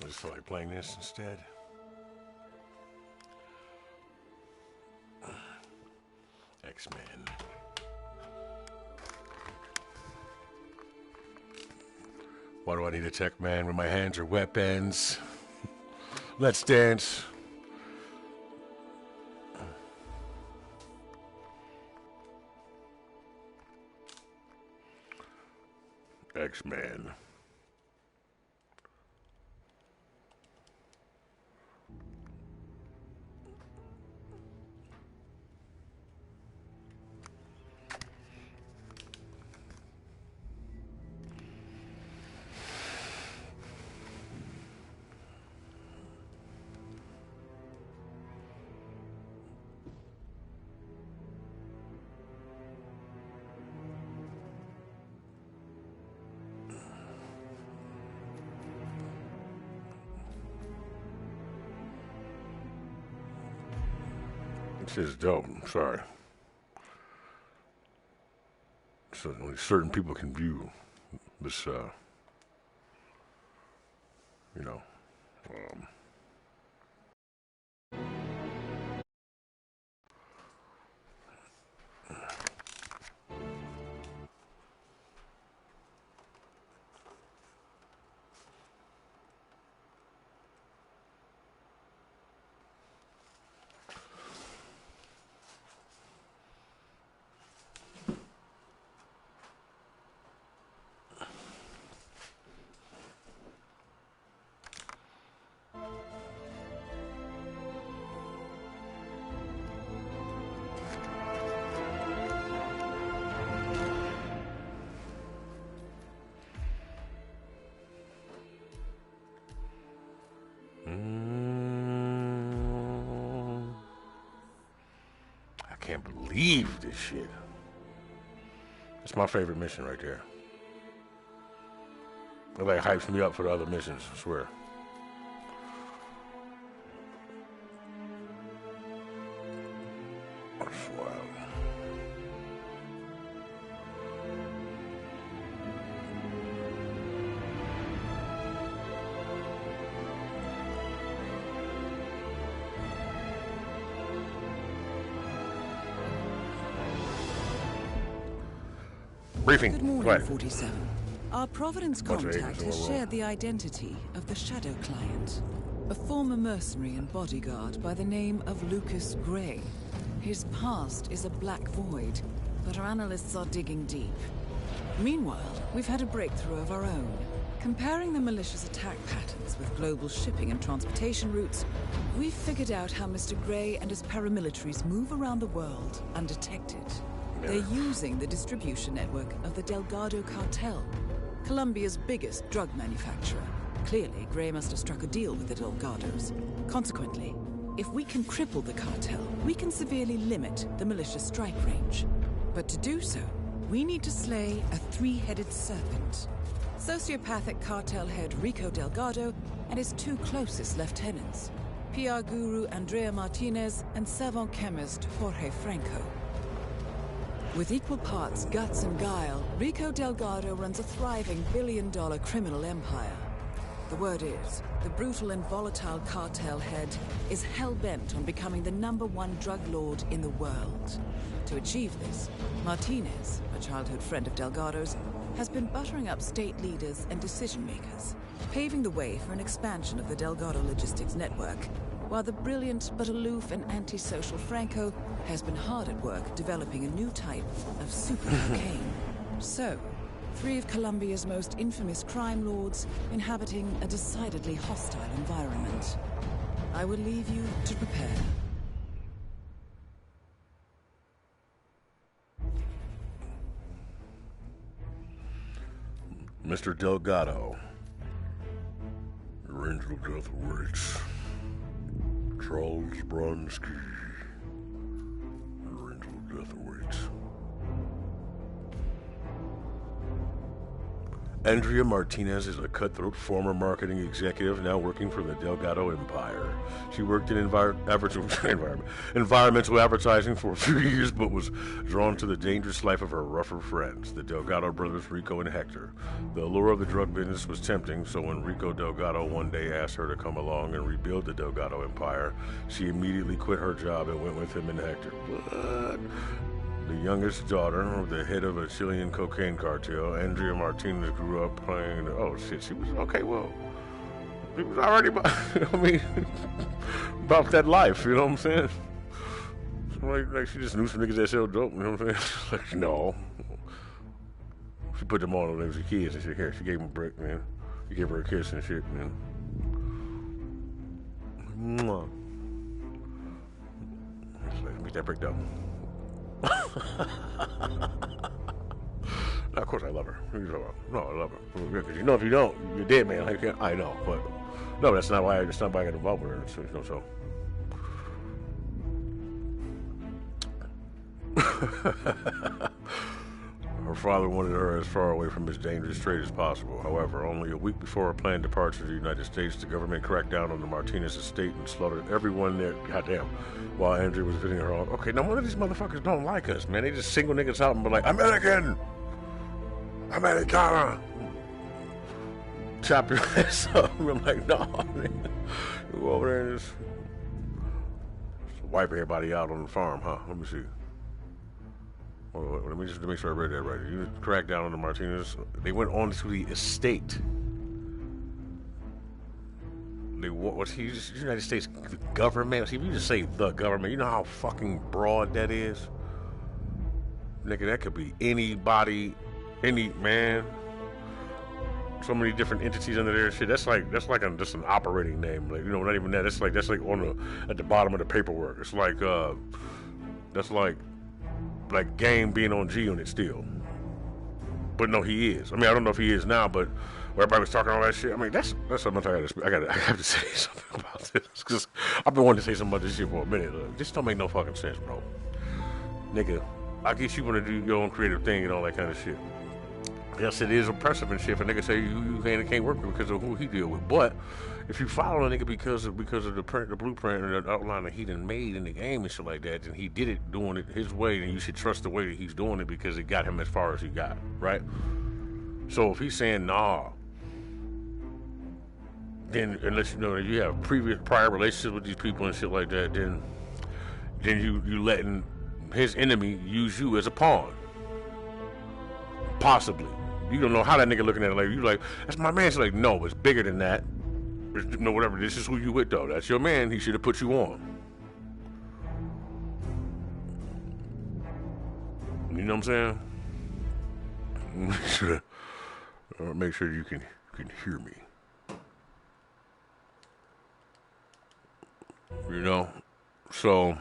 I just feel like playing this instead. X-Men. Why do I need a tech man when my hands are weapons? Let's dance. X-Men. This is dope. I'm sorry. So only certain people can view this, you know, I can't believe this shit. It's my favorite mission right there. It like hypes me up for the other missions, I swear. That's wild. Briefing. Good morning, 47. Our Providence contact has shared the identity of the Shadow Client, a former mercenary and bodyguard by the name of Lucas Gray. His past is a black void, but our analysts are digging deep. Meanwhile, we've had a breakthrough of our own. Comparing the malicious attack patterns with global shipping and transportation routes, we've figured out how Mr. Gray and his paramilitaries move around the world undetected. They're using the distribution network of the Delgado cartel, Colombia's biggest drug manufacturer. Clearly, Gray must have struck a deal with the Delgados. Consequently, if we can cripple the cartel, we can severely limit the militia's strike range. But to do so, we need to slay a three-headed serpent. Sociopathic cartel head Rico Delgado and his two closest lieutenants, PR guru Andrea Martinez and savant chemist Jorge Franco. With equal parts guts and guile, Rico Delgado runs a thriving billion-dollar criminal empire. The word is, the brutal and volatile cartel head is hell-bent on becoming the #1 drug lord in the world. To achieve this, Martinez, a childhood friend of Delgado's, has been buttering up state leaders and decision-makers, paving the way for an expansion of the Delgado logistics network, while the brilliant but aloof and antisocial Franco has been hard at work developing a new type of super cocaine. So, three of Colombia's most infamous crime lords inhabiting a decidedly hostile environment. I will leave you to prepare. Mr. Delgado. Your angel of death awaits. Charles Bronski. Your angel of death awaits. Andrea Martinez is a cutthroat former marketing executive now working for the Delgado Empire. She worked in environmental advertising for a few years, but was drawn to the dangerous life of her rougher friends, the Delgado brothers Rico and Hector. The allure of the drug business was tempting, so when Rico Delgado one day asked her to come along and rebuild the Delgado Empire, she immediately quit her job and went with him and Hector. What? The youngest daughter of the head of a Chilean cocaine cartel, Andrea Martinez grew up playing. Oh shit, she was okay. Well, she was already about, about that life. You know what I'm saying? So like she just knew some niggas that sell dope. You know what I'm saying? Like no, she put them on when they was kids and shit. Here, she gave him a break, man. She gave her a kiss and shit, man. Mwah. Let's make that break down. Now, of course I love her. No, I love her. Because you know if you don't, you're dead, man. I know, but no, that's not why I got involved with her. So. Her father wanted her as far away from this dangerous trade as possible. However, only a week before her planned departure to the United States, the government cracked down on the Martinez estate and slaughtered everyone there. Goddamn. While Andrea was visiting her home. Okay, now one of these motherfuckers don't like us, man. They just single niggas out and be like, American! Americana! Chop your ass up. I'm like, no, man. You go over there and just wipe everybody out on the farm, huh? Let me see. Let me just make sure I read that right. You cracked down on the Martinez. They went on to the estate. What's the United States government? See, if you just say the government, you know how fucking broad that is? Nigga, that could be anybody, any man. So many different entities under there. Shit, that's like just an operating name. Like, you know, not even that. That's like on at the bottom of the paperwork. It's like that's like Game being on G Unit still. But no, he is. I mean, I don't know if he is now, but everybody was talking all that shit. I mean, that's something I have to say something about this, because I've been wanting to say something about this shit for a minute. Look, this don't make no fucking sense, bro. Nigga, I guess you want to do your own creative thing and all that kind of shit. Yes, it is oppressive and shit. For nigga say you can't work with because of who he deal with. But if you follow a nigga because of the blueprint and the outline that he done made in the game and shit like that, then he did it doing it his way, and you should trust the way that he's doing it because it got him as far as he got, right? So if he's saying nah, then unless you know that you have prior relationships with these people and shit like that, then you letting his enemy use you as a pawn. Possibly. You don't know how that nigga looking at it. Like, you like, that's my man. She's like, no, it's bigger than that. It's, no, whatever. This is who you with, though. That's your man. He should have put you on. You know what I'm saying? Make sure you can hear me. You know? So,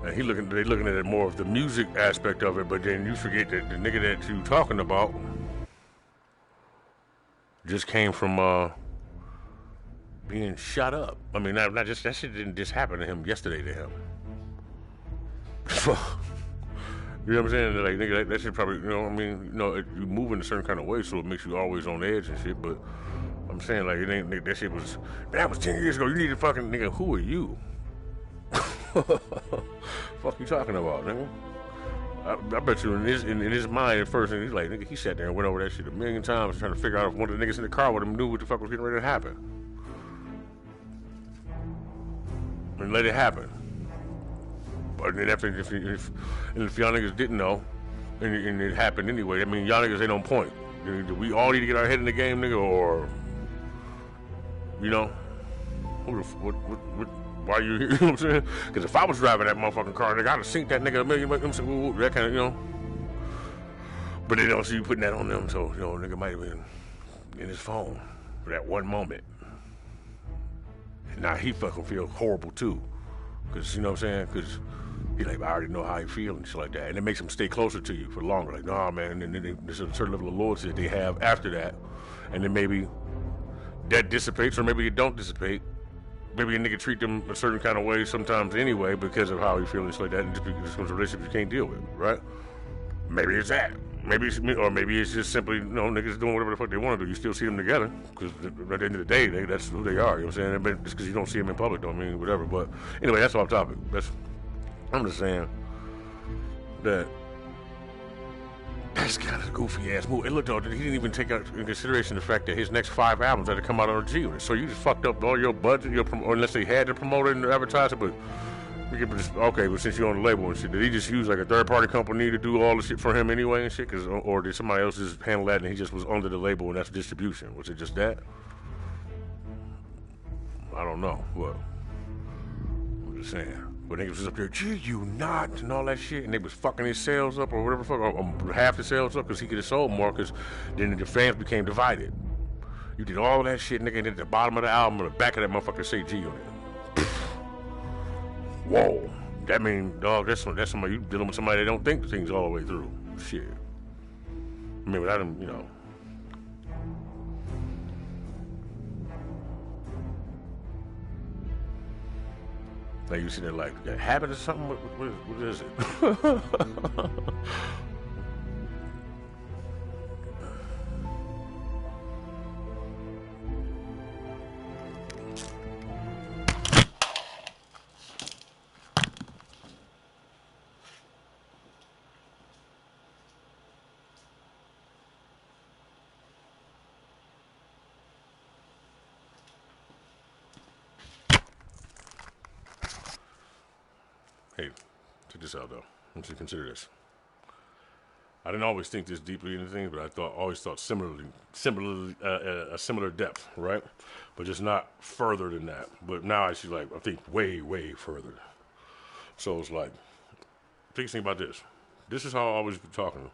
and they looking at it more of the music aspect of it, but then you forget that the nigga that you talking about just came from being shot up. I mean, not just that shit didn't just happen to him yesterday to him. You know what I'm saying? Like, nigga, that shit probably, you know what I mean? You know, you move in a certain kind of way, so it makes you always on edge and shit. But I'm saying, like, it ain't, that shit was 10 years ago. You need to fucking, nigga, who are you? Fuck you talking about, nigga? I bet you in his mind at first, and he's like, nigga, he sat there and went over that shit a million times trying to figure out if one of the niggas in the car with him knew what the fuck was getting ready to happen. And let it happen. But then if y'all niggas didn't know, and it happened anyway, I mean, y'all niggas ain't on point. Do we all need to get our head in the game, nigga, or, you know, why are you here? You know what I'm saying? Because if I was driving that motherfucking car, nigga, I'd have seen that nigga a million bucks. That kind of, you know. But they don't see you putting that on them, so, you know, nigga might have been in his phone for that one moment. And now he fucking feel horrible too. Because, you know what I'm saying? Because he like, I already know how he feel and shit like that. And it makes him stay closer to you for longer. Like, nah, man. And then there's a certain level of loyalty that they have after that. And then maybe that dissipates, or maybe it don't dissipate. Maybe a nigga treat them a certain kind of way sometimes anyway because of how he feels like that, and just because of relationships you can't deal with, right? Maybe it's that. maybe it's just simply, you know, niggas doing whatever the fuck they want to do. You still see them together, because at the end of the day, that's who they are. You know what I'm saying? But just because you don't see them in public don't mean whatever. But anyway, that's off topic. I'm just saying that that's kind of a goofy ass move. And look, though, he didn't even take into consideration the fact that his next 5 albums had to come out on a G Unit. So you just fucked up all your budget, or unless they had to promote it and advertise it. But okay, but since you're on the label and shit, did he just use like a third-party company to do all the shit for him anyway and shit? Or did somebody else just handle that and he just was under the label and that's distribution? Was it just that? I don't know. What? I'm just saying. But niggas was up there, gee, you not, and all that shit, and they was fucking his sales up or whatever the fuck, half the sales up because he could have sold more, because then the fans became divided. You did all that shit, nigga, and then at the bottom of the album, or the back of that motherfucker say G on it. Whoa. That mean, dog, that's somebody, you dealing with somebody that don't think things all the way through. Shit. I mean, without him, you know. Like you see that, like, a habit or something? What is it? Hey, check this out, though. I want you to consider this. I didn't always think this deeply into things, but I always thought a similar depth, right? But just not further than that. But now I think way, way further. So it's like, think about this. This is how I always been talking.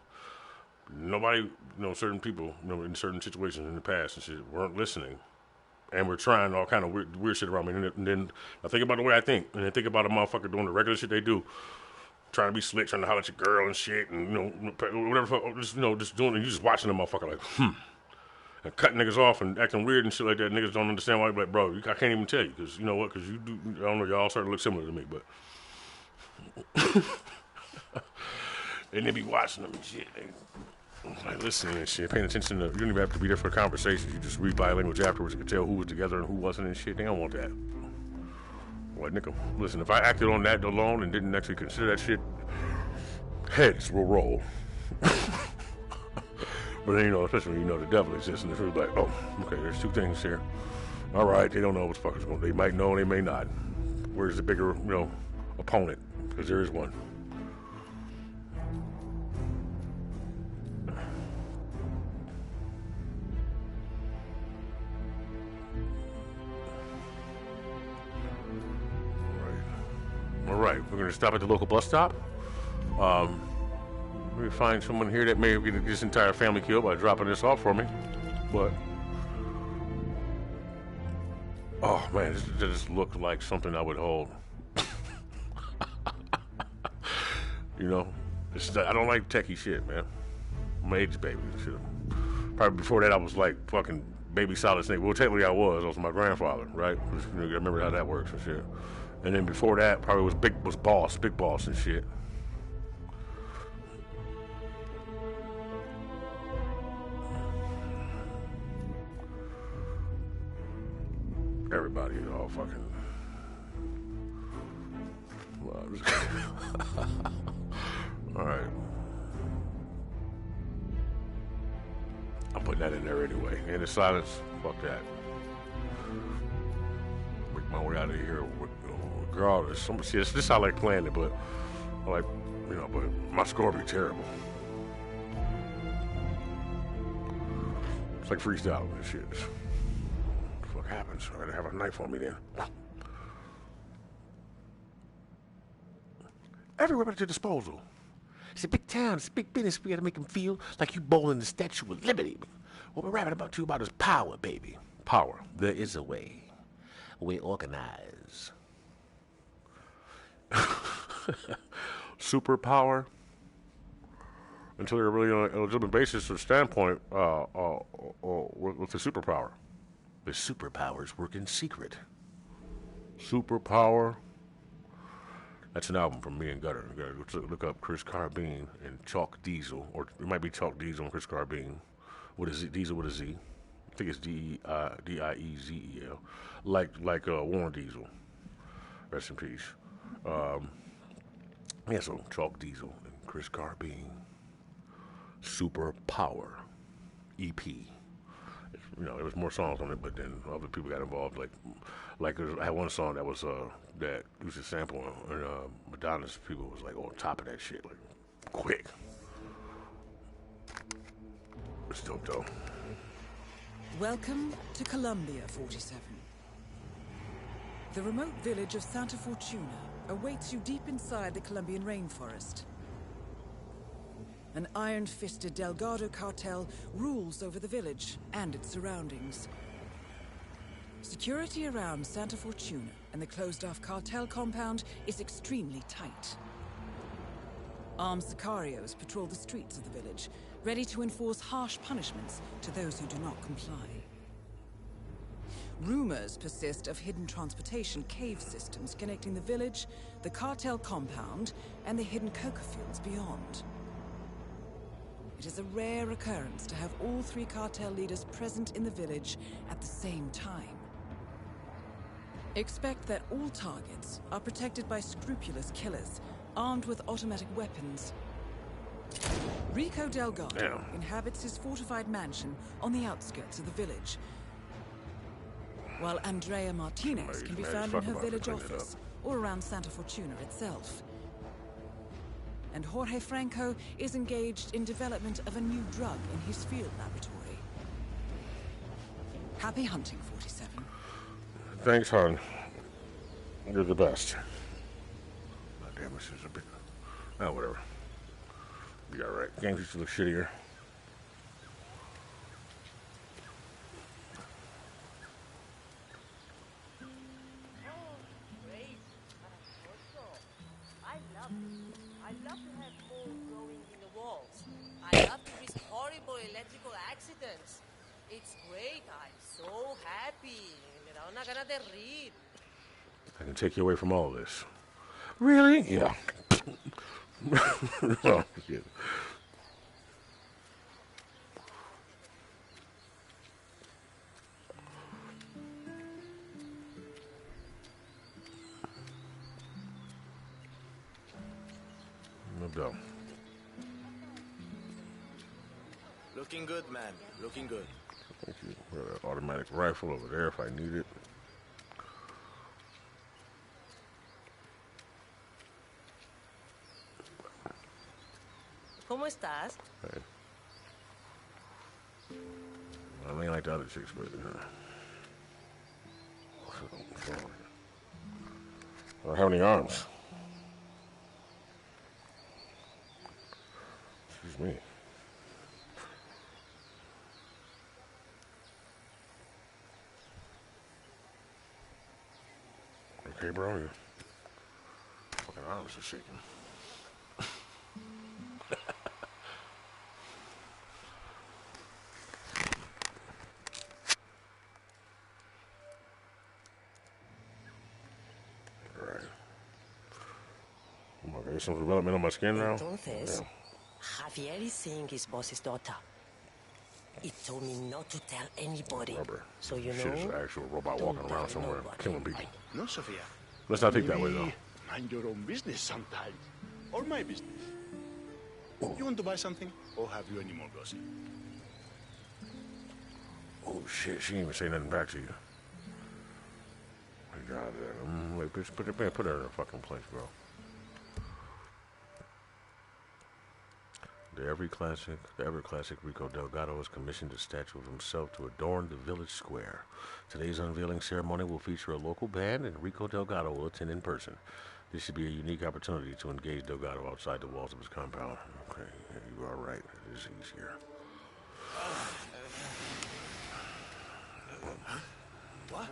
Nobody, certain people, in certain situations in the past and shit, weren't listening. And we're trying all kind of weird shit around me. And then I think about the way I think. And I think about a motherfucker doing the regular shit they do. Trying to be slick, trying to holler at your girl and shit. And, whatever, just doing it. And you just watching the motherfucker like, And cutting niggas off and acting weird and shit like that. Niggas don't understand why. Like, bro, I can't even tell you. Because, you know what? Because you do, I don't know, y'all starting to look similar to me. But. And they be watching them and shit. Like listening and shit, paying attention to. You don't even have to be there for the conversations. You just read body language afterwards. You can tell who was together and who wasn't and shit. They don't want that. Like, nigga, listen, if I acted on that alone and didn't actually consider that shit, heads will roll. But then, especially when the devil exists and it's really like, oh, okay, there's two things here. All right, they don't know what the fuck is going on. They might know, they may not. Where's the bigger, opponent? Because there is one. All right, we're going to stop at the local bus stop. We're going to find someone here that may get this entire family killed by dropping this off for me. But, oh man, this just looked like something I would hold. I don't like techie shit, man. I'm an AIDS baby and shit. Probably before that I was like fucking baby solid snake. Well, technically I was my grandfather, right? I remember how that works and shit. And then before that, probably was Big Boss and shit. Everybody, all fucking. All right. I'm putting that in there anyway. And the silence, fuck that. Make my way out of here. Regardless, this is how I like playing it, but but my score be terrible. It's like freestyle and shit. What the fuck happens? I gotta have a knife on me then. Everywhere at your disposal. It's a big town, it's a big business. We gotta make them feel like you bowling the Statue of Liberty. What we're rapping about about is power, baby. Power. There is a way. We organize. Superpower until they're really on a legitimate basis or standpoint with the superpower. The superpowers work in secret. Superpower. That's an album from me and Gutter. You gotta look up ChrisCarbene and Chalk Diesel, or it might be Chalk Diesel and ChrisCarbene. What is it? Diesel with a Z. I think it's Diesel. Like Warren Diesel. Rest in peace. Yeah, so Chalk Diesel and ChrisCarbene. Super Power EP. There was more songs on it, but then other people got involved. Like I had one song that was that used to sample, and Madonna's people was like on top of that shit, like quick. It's dope though. Welcome to Columbia 47. The remote village of Santa Fortuna awaits you deep inside the Colombian rainforest. An iron-fisted Delgado cartel rules over the village and its surroundings. Security around Santa Fortuna and the closed-off cartel compound is extremely tight. Armed sicarios patrol the streets of the village, ready to enforce harsh punishments to those who do not comply. Rumors persist of hidden transportation cave systems connecting the village, the cartel compound, and the hidden coca fields beyond. It is a rare occurrence to have all three cartel leaders present in the village at the same time. Expect that all targets are protected by scrupulous killers, armed with automatic weapons. Rico Delgado inhabits his fortified mansion on the outskirts of the village, while Andrea Martinez can be found in her village office or around Santa Fortuna itself. And Jorge Franco is engaged in development of a new drug in his field laboratory. Happy hunting, 47. Thanks, hon. You're the best. Oh, damn, this is a bit... Oh, whatever. Be alright. Games used to look shittier. It's great. I'm so happy. Me da una gana de read. I can take you away from all of this. Really? Yeah. Oh, shit. No doubt. Looking good, man. Looking good. Thank you. Got an automatic rifle over there if I need it. ¿Cómo estás? Hey. I ain't like the other chicks, but I don't have any arms. Excuse me. Okay, bro, your fucking arms are shaking. Alright. Okay, some development on my skin now? Entonces, Javier is seeing his boss's daughter. It told me not to tell anybody. Rubber. So you Shit is know, an actual robot walking around somewhere killing people. No, Sofia. Let's not think that way, though. Mind your own business sometimes. Or my business. You want to buy something? Or have you any more gossip? Oh, shit. She didn't even say nothing back to you. My God. Wait, bitch, put her in her fucking place, bro. The ever classic Rico Delgado has commissioned a statue of himself to adorn the village square. Today's unveiling ceremony will feature a local band, and Rico Delgado will attend in person. This should be a unique opportunity to engage Delgado outside the walls of his compound. Okay, yeah, you are right. It is easier. What?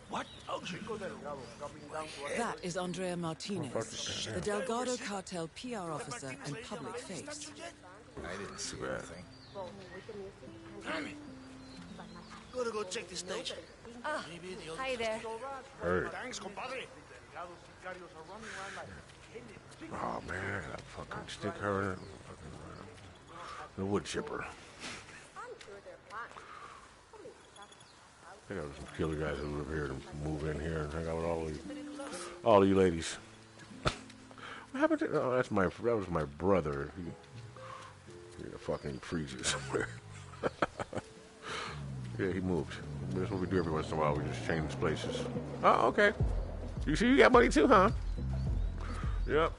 What? Oh, That is Andrea Martinez, the Delgado cartel PR officer and public face. I didn't see anything. Gotta go check the stage. Hi there. Hey. Thanks, compadre. Oh man, I gotta fucking stick her in the wood chipper. I got some killer guys who live here to move in here and hang out with all you ladies. What happened to? Oh, that was my brother. He fucking freezes somewhere. Yeah, he moved. That's what we do every once in a while. We just change places. Oh, okay. You see, you got money too, huh? Yep.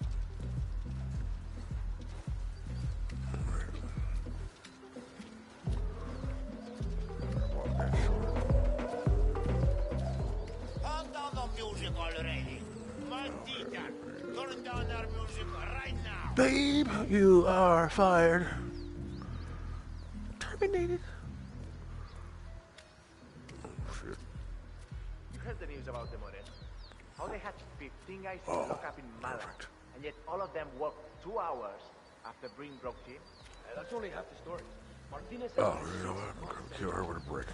Hold down the music already. My teacher, turn down our music right now. Babe, you are fired. Terminated. You heard the news about them already. How they had 15 guys to lock up in Malaga, and yet all of them worked 2 hours after Breen broke in. That's only half the story. Martinez. Oh, you know what? I'm gonna kill her with a brick.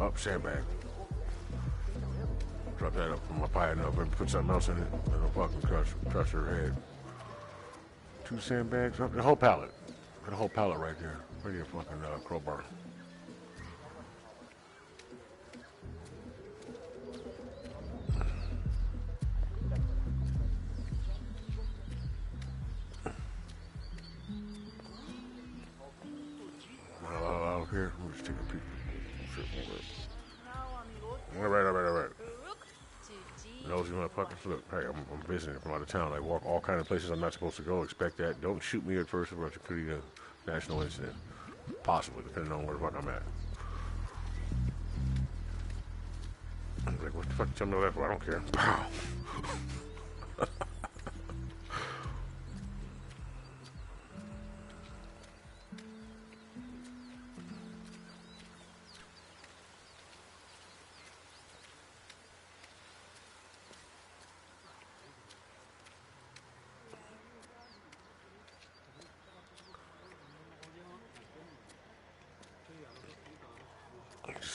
Oh, sandbag. Drop that up from my pie enough and put something else in it. And I'll fucking crush her head. 2 sandbags. The whole pallet. Got a whole pallet right there. Right here, fucking crowbar. Out here. Let me just take a peek. All right. Nosy motherfuckers. Look, hey, I'm visiting from out of town. I walk all kind of places I'm not supposed to go. Expect that. Don't shoot me at first, or else it could be a national incident. Possibly, depending on where the fuck I'm at. I'm like, what the fuck? Tell me that for? I don't care. Pow.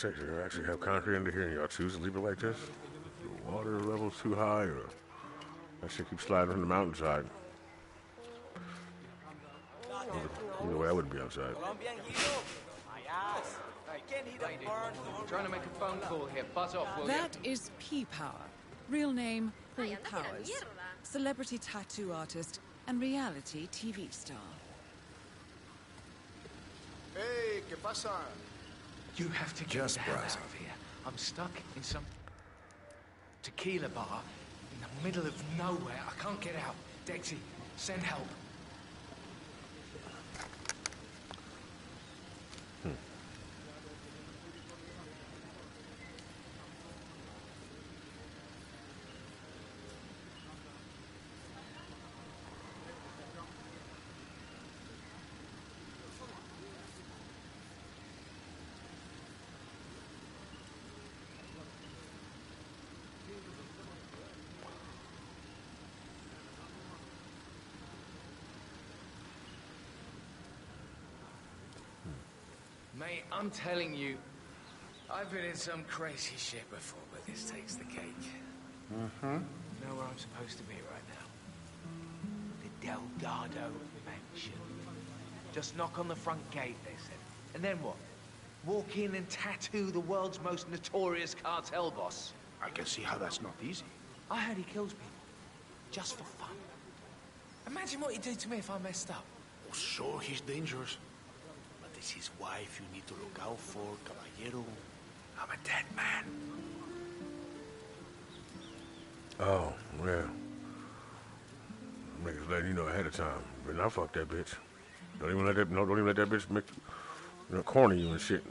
You actually have concrete under here and y'all choose to leave it like this? The water level's too high, or that shit keeps sliding from the mountainside? Either way, I wouldn't be outside. Trying to make a phone call here. Buzz off, will That is P-Power. Real name, Paul Powers. Celebrity tattoo artist and reality TV star. Hey, ¿qué pasa? You have to get the hell out of here. I'm stuck in some tequila bar in the middle of nowhere. I can't get out. Dexy, send help. Mate, I'm telling you, I've been in some crazy shit before, but this takes the cake. Mm-hmm. Know where I'm supposed to be right now? The Delgado Mansion. Just knock on the front gate, they said. And then what? Walk in and tattoo the world's most notorious cartel boss. I can see how that's not easy. I heard he kills people. Just for fun. Imagine what he'd do to me if I messed up. Oh, sure, he's dangerous. But it's his wife you need to look out for, caballero. I'm a dead man. Oh, yeah. Niggas letting you know ahead of time. But now fuck that bitch. Don't even let that bitch make, corner you and shit.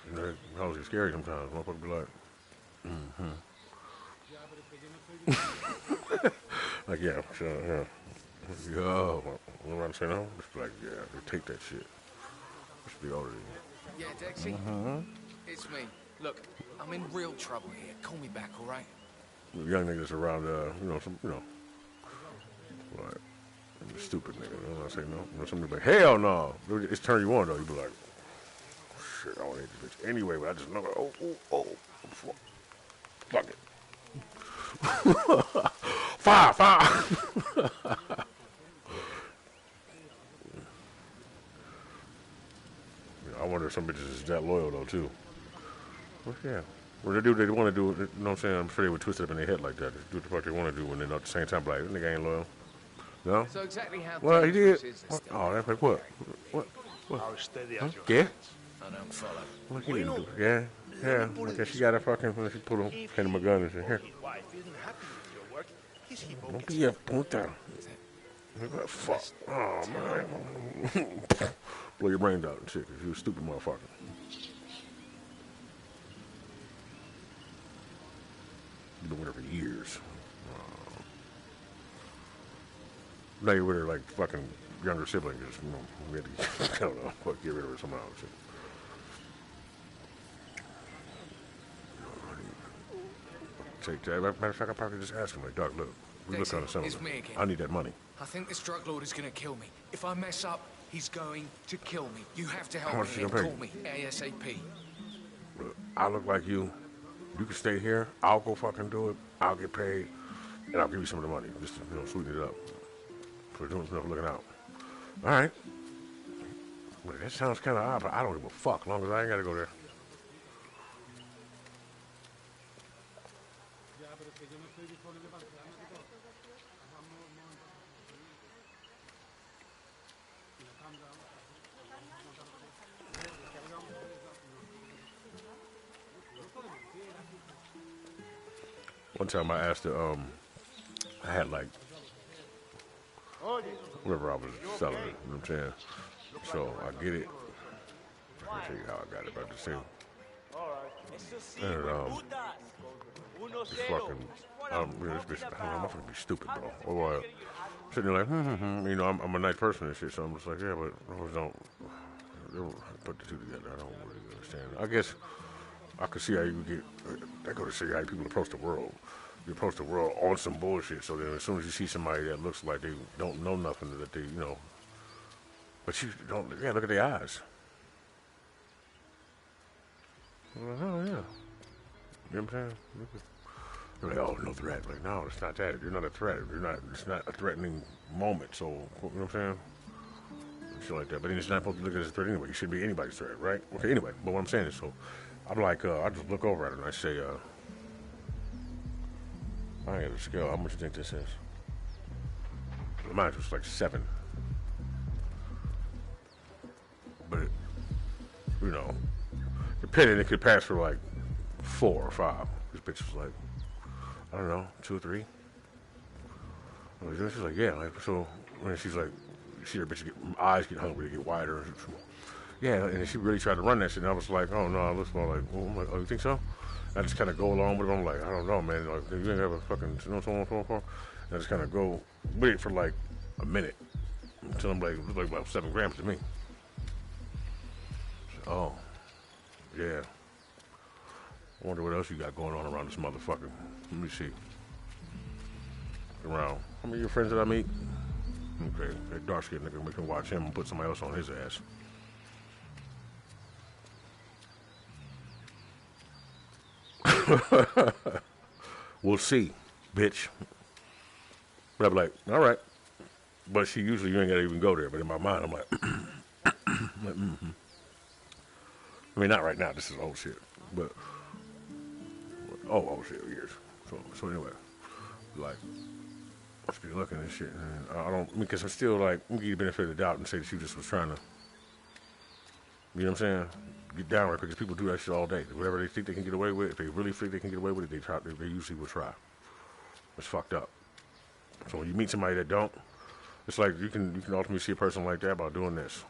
You know, that was scary sometimes. Motherfucker be like, like, yeah, sure, yeah. Yo, what am I saying? No? Just like, yeah, they take that shit. Just be older than Yeah, Dexy? It's me. Look, I'm in real trouble here. Call me back, all right? you. Young niggas around, like, stupid niggas. You know what I'm saying? No, somebody be like, hell no. It's turn you on though. You be like, shit, I want to hit this bitch anyway, but I just know, fuck it. Fire. I wonder if some bitches is that loyal though too. Well, yeah. Well, they do what they want to do. You know what I'm saying? I'm sure they would twist it up in their head like that. They do what the fuck they want to do when they're at the same time like, this nigga ain't loyal. No? So exactly how Well, he did. Oh, that's like what? How steady as your Yeah? I don't follow. What he didn't do? Yeah. I guess she got a fucking, she put him, hand him a gun and said, here. his wife isn't happy with your work, he's Don't be a puta. Fuck. Oh, man. Blow your brains out and shit, because you a stupid motherfucker. You've been with her for years. Now you're with her like fucking younger sibling. Just, you know, really, I don't know, fuck, get rid of her somehow. Shit. Take that. Matter of fact, I probably just ask him, like, Doc, look, we look kind of similar. It's me again. I need that money. I think this drug lord is going to kill me. If I mess up, he's going to kill me. You have to help How much me. you gonna pay? Call me ASAP. Look, I look like you. You can stay here. I'll go fucking do it. I'll get paid, and I'll give you some of the money. Just to, sweeten it up. For doing stuff, looking out. All right. Well, that sounds kind of odd, but I don't give a fuck. As long as I ain't got to go there. One time I asked her, I had like, whatever I was selling it, you know what I'm saying? So I get it. I can't tell you how I got it, but the same. And this fucking, this bitch, I'm gonna be stupid, bro. Or sitting there like, you know, I'm a nice person and shit, so I'm just like, yeah, but I don't put the two together. I don't really understand. I guess I could see how you get, I go to see how people approach the world. You approach the world on some bullshit, so then as soon as you see somebody that looks like they don't know nothing, that they, you know, but you don't, yeah, look at their eyes. Well, oh, yeah. You know what I'm saying? They're like, oh, no threat. Like, no, it's not that. You're not a threat. It's not a threatening moment, so, you know what I'm saying? Shit like that. But then it's not supposed to look at it as a threat anyway. You shouldn't be anybody's threat, right? Okay, anyway, but what I'm saying is, so, I'm like, I just look over at her and I say, I ain't got a scale. How much do you think this is? Mine was like 7. But, you know, depending, it could pass for like 4 or 5. This bitch was like, I don't know, 2 or 3. She's like, yeah. Like, so, when she's like, you see her bitch eyes get hungry, they get wider. Yeah, and she really tried to run that shit, and I was like, oh, no, it looks more like, well, I'm like, oh, you think so? I just kind of go along with it. I'm like, I don't know, man. Like, you ain't have a fucking, you know what I'm saying? And I just kind of go with it for like a minute until I'm like, it was like about 7 grams to me. Oh, yeah. I wonder what else you got going on around this motherfucker. Let me see. Around. How many of your friends did I meet? Okay, that dark skinned nigga, we can watch him and put somebody else on his ass. We'll see, bitch. But I'm like, all right. But she usually, you ain't gotta even go there. But in my mind, I'm like, like I mean, not right now. This is old shit. But old shit, years. So anyway, like, I just be looking at shit, and I don't, because I'm still like, I'm gonna give you the benefit of the doubt and say that she just was trying to, you know what I'm saying? Get down right, because people do that shit all day. Whatever they think they can get away with, if they really think they can get away with it, they usually will try. It's fucked up. So when you meet somebody that don't, it's like you can ultimately see a person like that by doing this.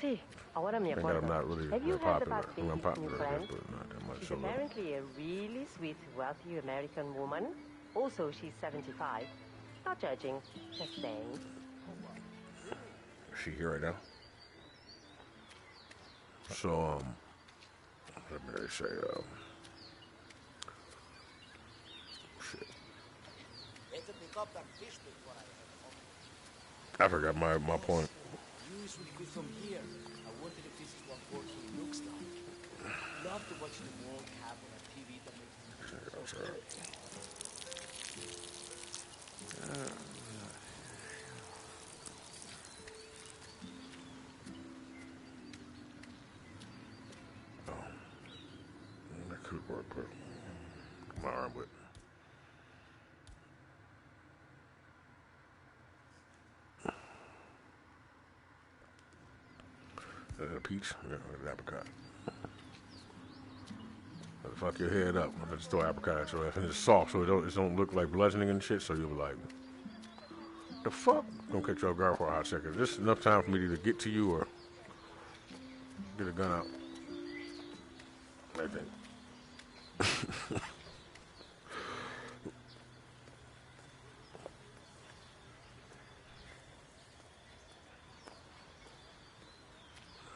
Sí, ahora me Thank acuerdo. God I'm not really Have you heard popular. about I mean, I'm Daisy, popular, new I guess, friend? but not that much. She's So, apparently a really sweet, wealthy American woman. Also, she's 75. Not judging, just saying. is she here right now? So, let me say, shit. I forgot my point. wondered if this is what working looks like. Love to watch the world have on a TV that makes me so good. That could work, but my arm with. A peach, yeah, an apricot. Fuck your head up. I just throw apricot at your ass, and it's soft, so it don't look like bludgeoning and shit. So you'll be like, the fuck? Don't catch you off guard for a hot second. Just enough time for me to either get to you or get a gun out. I think.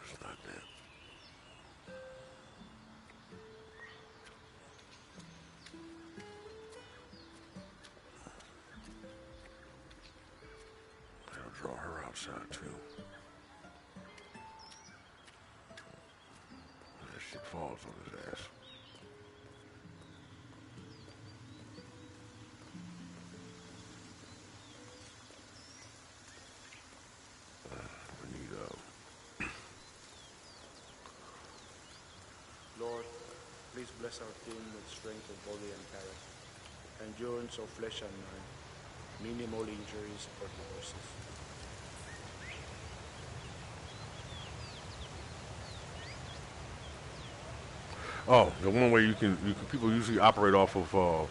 It's not that. I'll draw her outside too. That shit falls on his ass. We need Lord, please bless our team with strength of body and character, endurance of flesh and mind, minimal injuries or divorces. oh, the one way you can people usually operate off of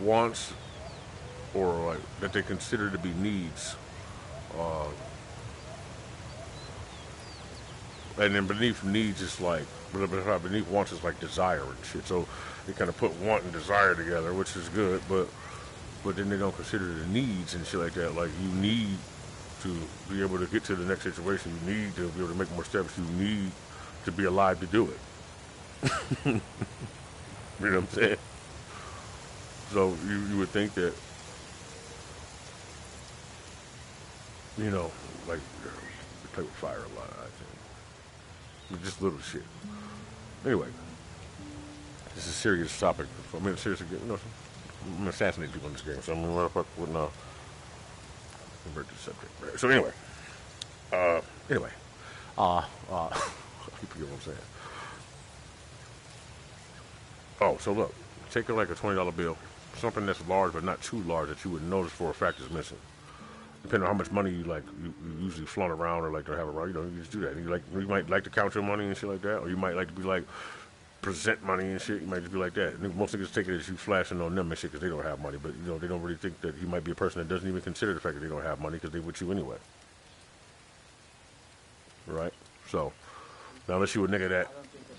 wants or like that they consider to be needs. And then beneath needs is like, beneath wants is like desire and shit. So they kind of put want and desire together, which is good, but then they don't consider the needs and shit like that. Like you need to be able to get to the next situation. You need to be able to make more steps. You need to be alive to do it. You know what I'm saying? So you would think that, you know, like they play with fire a lot, I think. Just little shit. Anyway, this is a serious topic. I mean, seriously, you know, I'm gonna assassinate people in this game. So I mean, what the fuck wouldn't convert the subject? Right. So anyway, you get what I'm saying. Oh, so look, take like a $20 bill, something that's large but not too large that you would notice for a fact is missing. Depending on how much money you like, you usually flaunt around or like to have around. You know, you just do that. You might like to count your money and shit like that, or you might like to be like present money and shit. You might just be like that. And most niggas take it as you flashing on them and shit because they don't have money. But you know, they don't really think that you might be a person that doesn't even consider the fact that they don't have money because they with you anyway. Right? So now, unless you a nigga that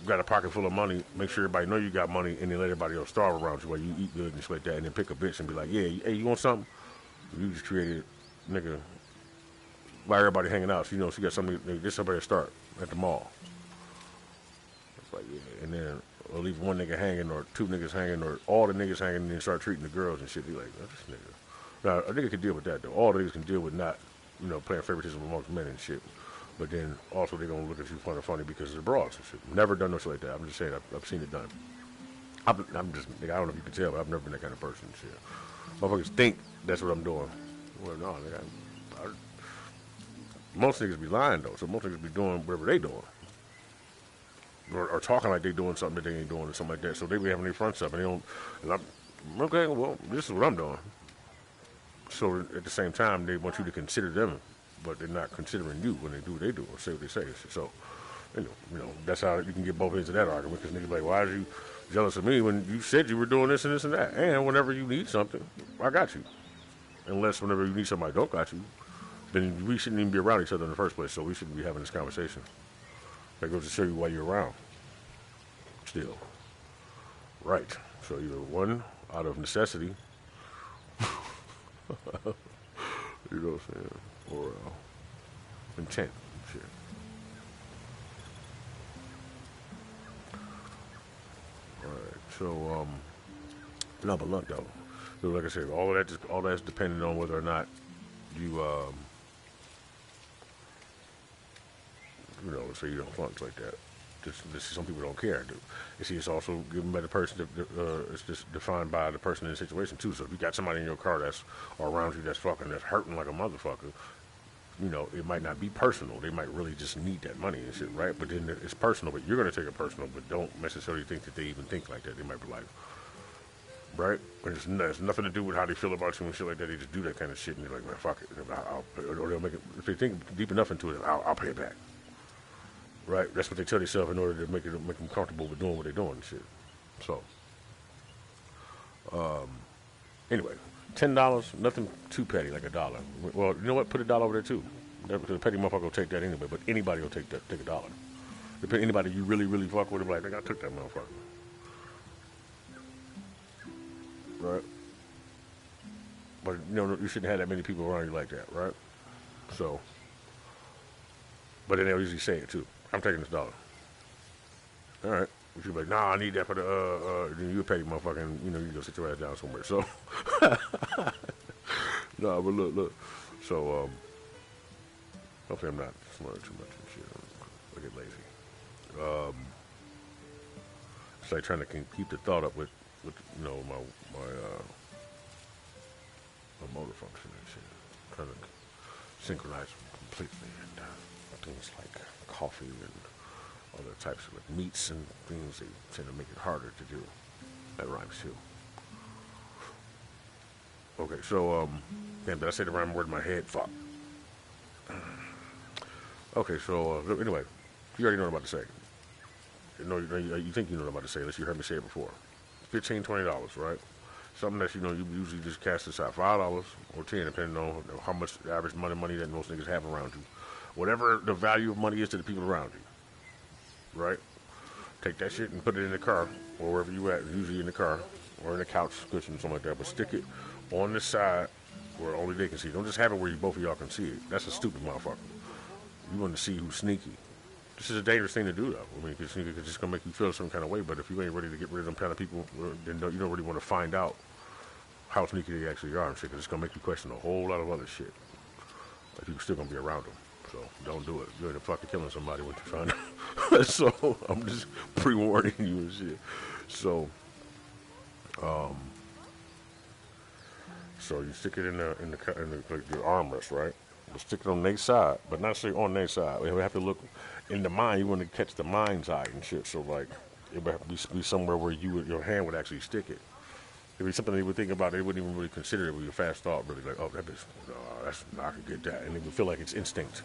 got a pocket full of money, make sure everybody know you got money, and then let everybody else starve around you while you eat good and shit like that, and then pick a bitch and be like, yeah, hey, you want something? You just created. Nigga, why everybody hanging out? So, you know, she got somebody. Get somebody to start at the mall. It's like, yeah, and then or leave one nigga hanging, or two niggas hanging, or all the niggas hanging, and then start treating the girls and shit. Be like, oh, this nigga. Now, a nigga can deal with that though. All the niggas can deal with not, you know, playing favoritism amongst men and shit. But then also they gonna look at you funny because they're broads and shit. Never done no shit like that. I'm just saying, I've seen it done. I'm just, nigga, I don't know if you can tell, but I've never been that kind of person and shit. Motherfuckers think that's what I'm doing. Well, no, nigga, most niggas be lying though, so most niggas be doing whatever they doing, or talking like they doing something that they ain't doing or something like that. So they be having their fronts up, and they don't. And I'm okay. Well, this is what I'm doing. So at the same time, they want you to consider them, but they're not considering you when they do what they do or say what they say. So, you know, that's how you can get both ends of that argument because niggas be like, why are you jealous of me when you said you were doing this and this and that? And whenever you need something, I got you. Unless whenever you need somebody don't got you, then we shouldn't even be around each other in the first place, so we shouldn't be having this conversation. That goes to show you why you're around. Still. Right. So either one, out of necessity, you know what I'm saying, or intent. Shit. Alright, so, no, but look, though. So like I said, all that's dependent on whether or not you you know, say you don't funds like that. Some people don't care. You see, it's also given by the person. It's just defined by the person in the situation too. So if you got somebody in your car that's or around you that's hurting like a motherfucker, you know, it might not be personal. They might really just need that money and shit, right? But then it's personal. But you're gonna take it personal. But don't necessarily think that they even think like that. They might be like, right? And it's nothing to do with how they feel about you and shit like that. They just do that kind of shit and they're like, man, fuck it. Or they'll make it. If they think deep enough into it, I'll pay it back. Right, that's what they tell themselves in order to make them comfortable with doing what they're doing and shit. So, anyway, $10, nothing too petty, like $1. Well, you know what? Put $1 over there too. The petty motherfucker will take that anyway. But anybody will take $1. Anybody you really, really fuck with, like, I took that motherfucker. Right. But you know, you shouldn't have that many people around you like that, right? So, but then they'll usually say it too. I'm taking this $1. All right. But you're like, nah, I need that for the, then you pay motherfucking, you know, you go sit your ass down somewhere. So, no, but look. So, hopefully I'm not slurring too much and shit. I get lazy. It's like trying to keep the thought up with you know, my motor function and shit. Trying to synchronize completely and things like coffee and other types of meats and things, they tend to make it harder to do. That rhymes too. Okay, so damn, did I say the rhyme word in my head? Fuck. Okay, so anyway, you already know what I'm about to say. You think you know what I'm about to say, unless you heard me say it before. $15, $20, right? Something that, you know, you usually just cast aside $5 or $10, depending on how much the average money that most niggas have around you. Whatever the value of money is to the people around you, right? Take that shit and put it in the car, or wherever you at, usually in the car, or in the couch cushion, something like that, but stick it on the side where only they can see it. Don't just have it where both of y'all can see it. That's a stupid motherfucker. You want to see who's sneaky. This is a dangerous thing to do, though. I mean, because it's just going to make you feel some kind of way, but if you ain't ready to get rid of them kind of people, then you don't really want to find out how sneaky they actually are and shit, because it's going to make you question a whole lot of other shit. Like, you're still going to be around them. So don't do it. You're in the fucking killing somebody when you're trying to. So I'm just pre-warning you and shit. So, so you stick it in the like your armrest, right? You stick it on their side, but not say on their side. We have to look in the mind. You want to catch the mind's eye and shit. So like it would have to be somewhere where your hand would actually stick it. If it's something they would think about, they wouldn't even really consider it with your fast thought. Really, like, oh, that bitch, I could get that, and it would feel like it's instinct.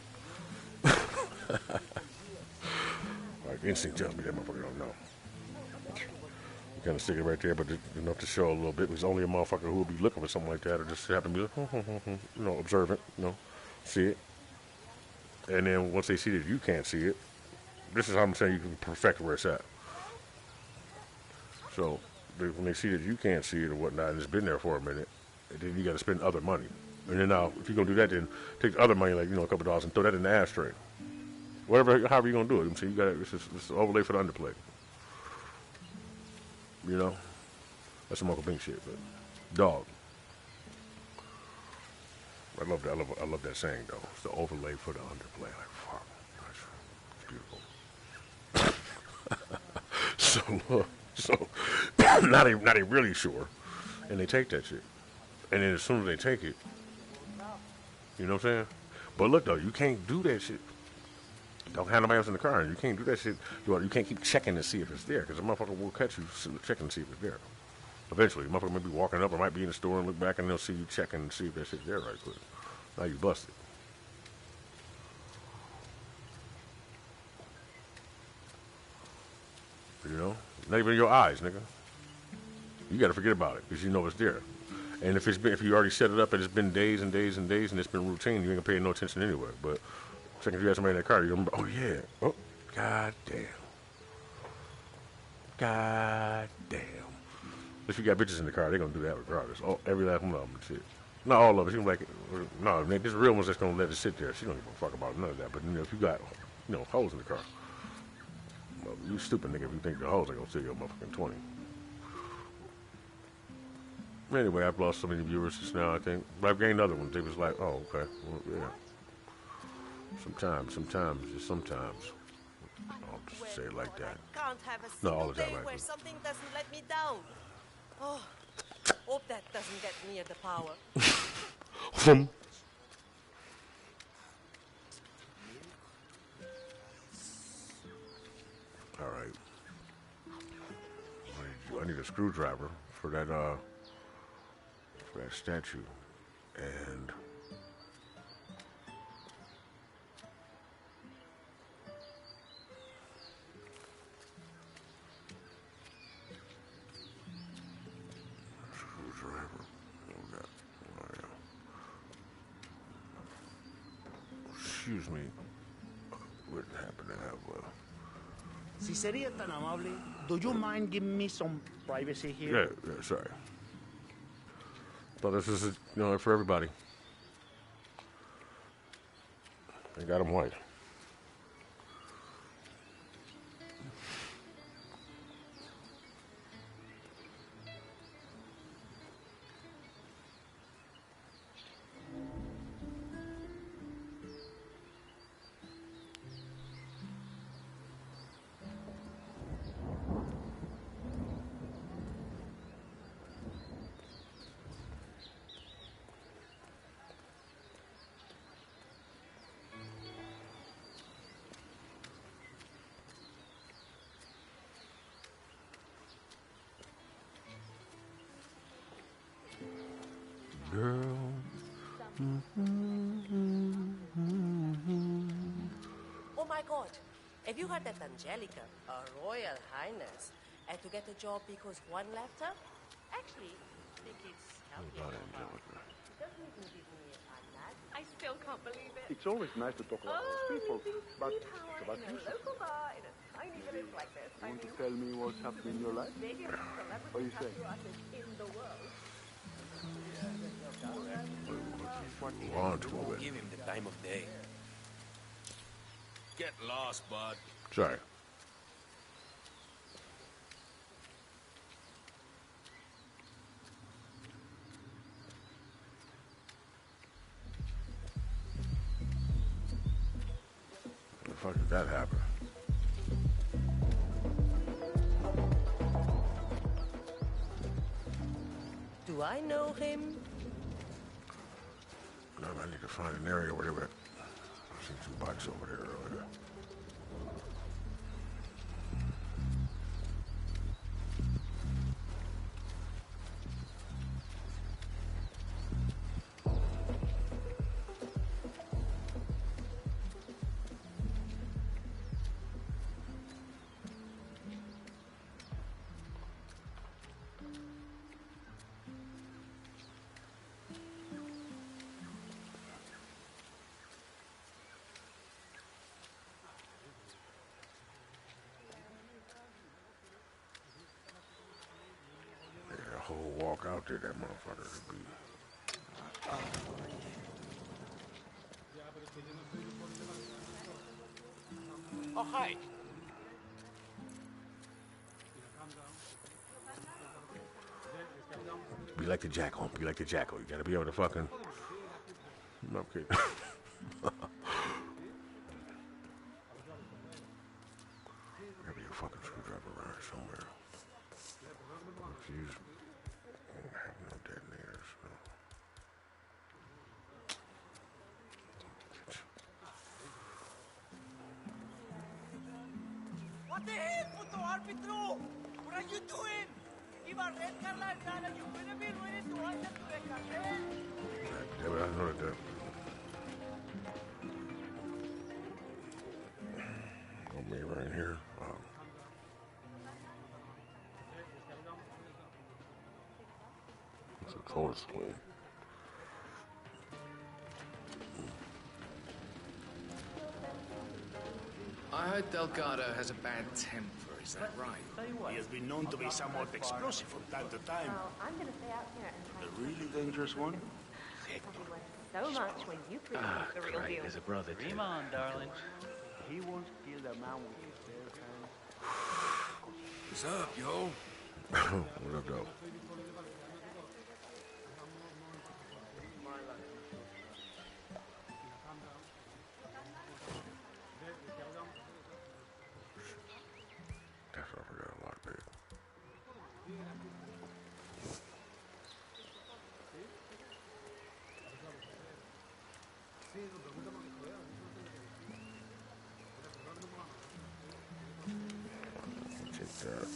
Like instinct tells me that motherfucker don't know. You kind of stick it right there, but enough to show a little bit. Because only a motherfucker who will be looking for something like that, or just happen to be like, you know, observant, you know, see it. And then once they see that you can't see it, this is how I'm saying you can perfect where it's at. So when they see that you can't see it or whatnot, and it's been there for a minute, and then you got to spend other money. And then now, if you're going to do that, then take the other money, like, you know, a couple $, and throw that in the ashtray. However you're going to do it. So you got this is overlay for the underplay. You know? That's some Uncle Bing shit, but dog. I love that. I love that saying, though. It's the overlay for the underplay. Like, fuck. It's beautiful. So now they really sure. And they take that shit. And then as soon as they take it, you know what I'm saying? But look, though, you can't do that shit. Don't have nobody else in the car. You can't do that shit. You can't keep checking to see if it's there, because the motherfucker will catch you checking to see if it's there. Eventually, the motherfucker may be walking up or might be in the store and look back, and they'll see you checking and see if that shit's there right quick. Now you busted. You know? Not even your eyes, nigga. You got to forget about it, because you know it's there. And if you already set it up and it's been days and days and days and it's been routine, you ain't gonna pay no attention anyway. But second if you have somebody in that car, you remember, oh yeah, oh, god damn. If you got bitches in the car, they're gonna do that regardless. Every last one of them and shit. Not all of it. She was like, no, there's real ones that's gonna let it sit there. She don't give a fuck about none of that. But you know, if you got, you know, hoes in the car, well, you stupid nigga if you think the hoes are gonna steal your motherfucking 20. Anyway, I've lost so many viewers just now, I think. But I've gained other ones. They was like, oh, okay. Well, yeah. Sometimes, just sometimes. I'll just say it like that. I can't have a No, all single the time, day where actually. something doesn't let me down. Oh, hope that doesn't get near the power. All right. I need a screwdriver for that statue, and screwdriver. Oh, yeah. Excuse me. Wouldn't happen to have Si sería tan amable, do you mind giving me some privacy here? Yeah, sorry. Thought this is, for everybody. I got them white. Girl. Oh my God, have you heard that Angelica, a royal highness, had to get a job because one left her? Actually, I think it's healthy. It doesn't even give me a time lag. I still can't believe it. It's always nice to talk about those people, but it's about you. Local bar in a tiny village like this. You want to tell me what's happening in your life? Biggest What do you say? in the world. On to it. Give him the time of day. Get lost, bud. Sorry. How the fuck did that happen? Do I know him? No, I need to find an area where they were. I seen some bikes over there earlier. Whole walk out there, that motherfucker could be. Oh, hi. Be like the jackal. Be like the jackal. You gotta be able to fucking. No, I'm kidding. Gotta be a fucking screwdriver around here somewhere. Fuse. Have no detonators. No. What the hell, puto árbitro? What are you doing? Iba a red card like that and you couldn't be ready to answer to the cartel. Damn it, I know that. Got me right here. It's a color swing. I heard Delgado has a bad temper, is that right? He has been known to be somewhat explosive from time to time. Well, I'm going to stay out here and The really dangerous one? so much when you prove the real deal. There's a brother, too. Come on, darling. He once killed a man with his bare hands. What's up, yo? What up, though? Check that.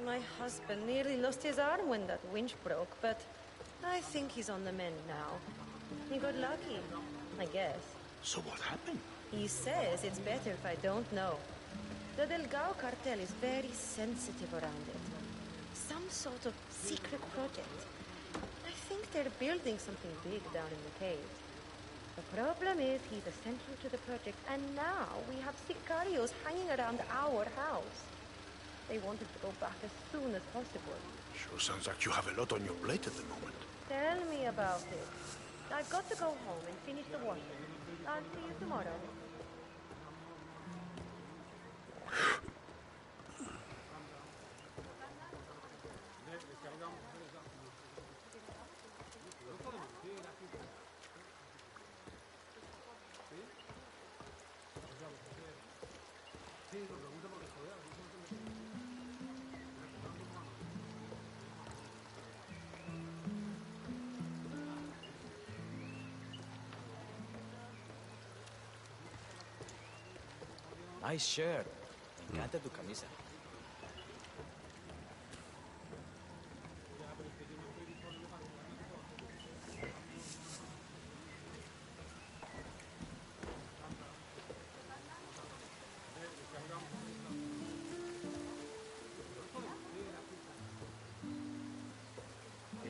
My husband nearly lost his arm when that winch broke, but I think he's on the mend now. He got lucky, I guess. So what happened? He says it's better if I don't know. The Delgado cartel is very sensitive around it. Some sort of secret project. I think they're building something big down in the caves. The problem is he's essential to the project, and now we have sicarios hanging around our house. They wanted to go back as soon as possible. Sure sounds like you have a lot on your plate at the moment. Tell me about it. I've got to go home and finish the washing. I'll see you tomorrow. Nice shirt. Me encanta tu camisa.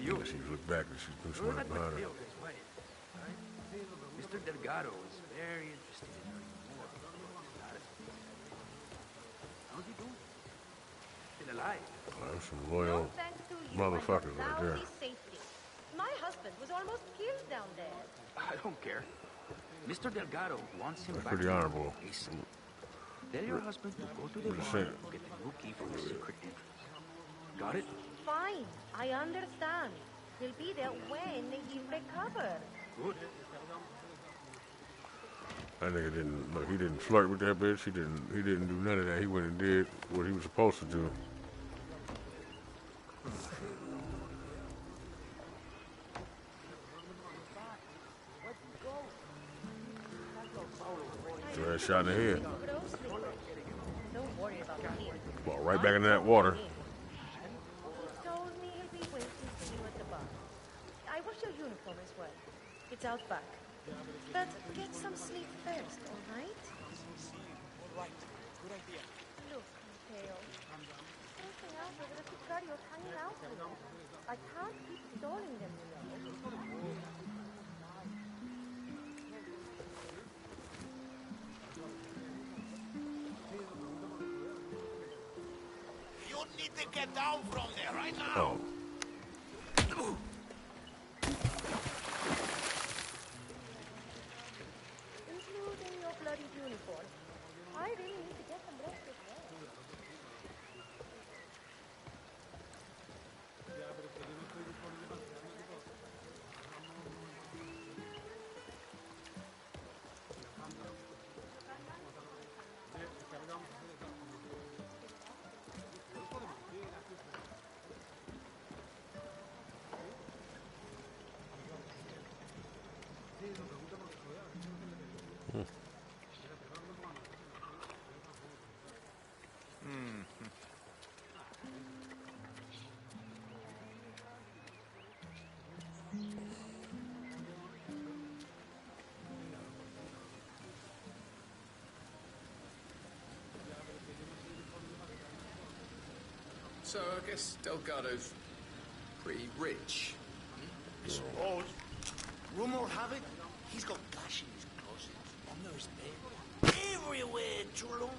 You. She looked back and she's been smiling behind her. Mr. Delgado is very interested in learning more about how's he doing? Still alive? There's some loyal motherfuckers right there. Safety. My husband was almost killed down there. I don't care. Mr. Delgado wants him That's back. pretty honorable. Tell your husband to go to the Just bar saying. and get the new key for the secret entrance. Got it? Fine, I understand. He'll be there when he recovers. Good. That nigga didn't look. He didn't flirt with that bitch. He didn't do none of that. He went and did what he was supposed to do. Throw that shot in the head. Don't worry about him. Well, right back into that water. He told me he'll be waiting for you at the bar. I wash your uniform as well. It's out back. But get some sleep first, all right? All right. Good idea. Look, Mateo. Something else over the sicarios hanging out with them. I can't keep stalling them, you know. You need to get down from there right now. Oh. Including your bloody uniform. I really need to get some rest as well. So I guess Delgado's pretty rich. I suppose. Rumor have it, he's got cash in his closet, under his bed, everywhere, chulo.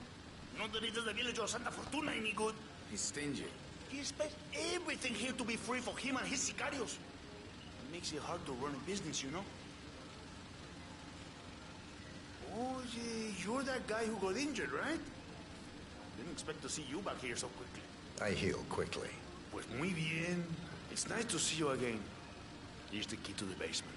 Not that he does the village of Santa Fortuna any good. He's stingy. He expects everything here to be free for him and his sicarios. It makes it hard to run a business, you know? Oh, yeah, you're that guy who got injured, right? Didn't expect to see you back here so quickly. I heal quickly. Pues muy bien. It's nice to see you again. Here's the key to the basement.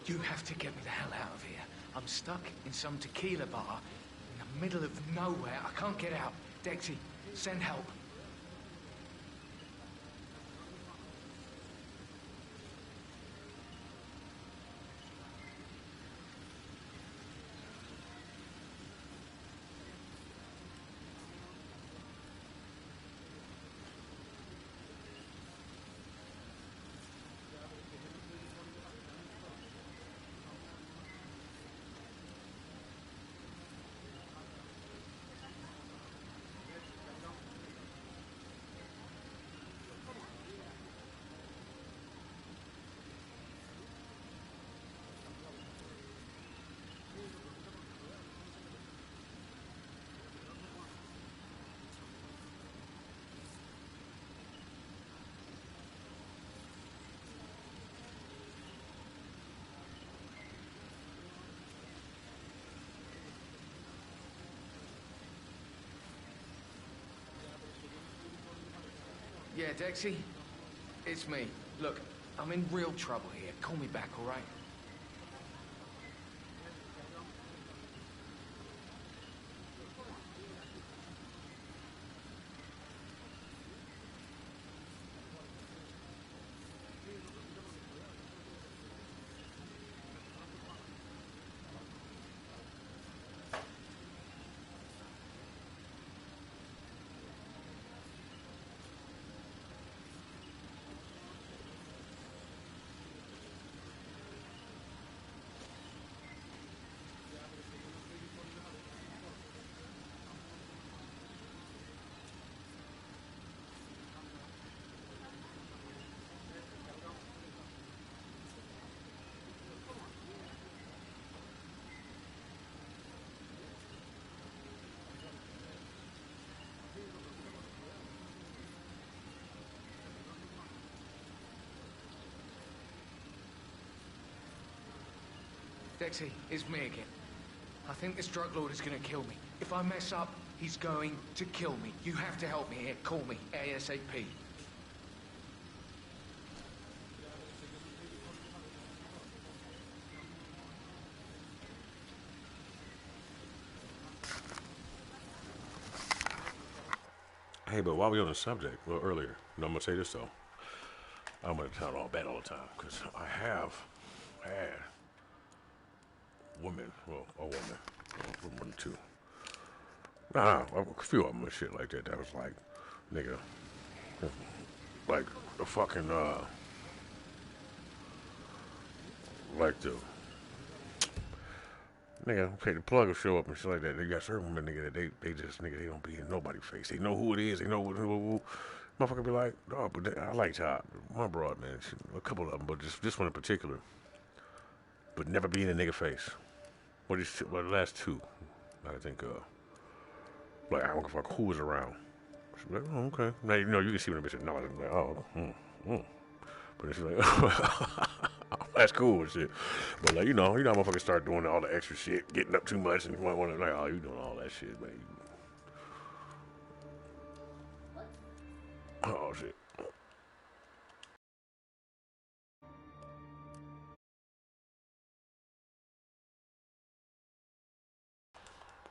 You have to get me the hell out of here. I'm stuck in some tequila bar in the middle of nowhere. I can't get out. Dexy, send help. Yeah, Dexy? It's me. Look, I'm in real trouble here. Call me back, all right? Dexy, it's me again. I think this drug lord is gonna kill me. If I mess up, he's going to kill me. You have to help me here. Call me ASAP. Hey, but while we on the subject, a little earlier, I'm gonna say this though. I'm gonna sound all bad all the time because I have had women, well, a woman, well, one, two. Nah, a few of them and shit like that. That was like, nigga, like the fucking, like the, nigga, pay the plug will show up and shit like that. They got certain women, nigga, that they just, nigga, they don't be in nobody's face. They know who it is. They know who. Motherfucker be like, oh, but I like Todd. My broad, man. She, a couple of them, but just this one in particular. But never be in a nigga face. Well, the last two, I think, like, I don't give a fuck who was around. She's like, oh, okay. Now, you know, you can see when the bitch is nodding, like, oh, But then she's like, oh, that's cool and shit. But, like, you know, motherfuckers start doing all the extra shit, getting up too much, and one like, oh, you doing all that shit, man. Oh, shit.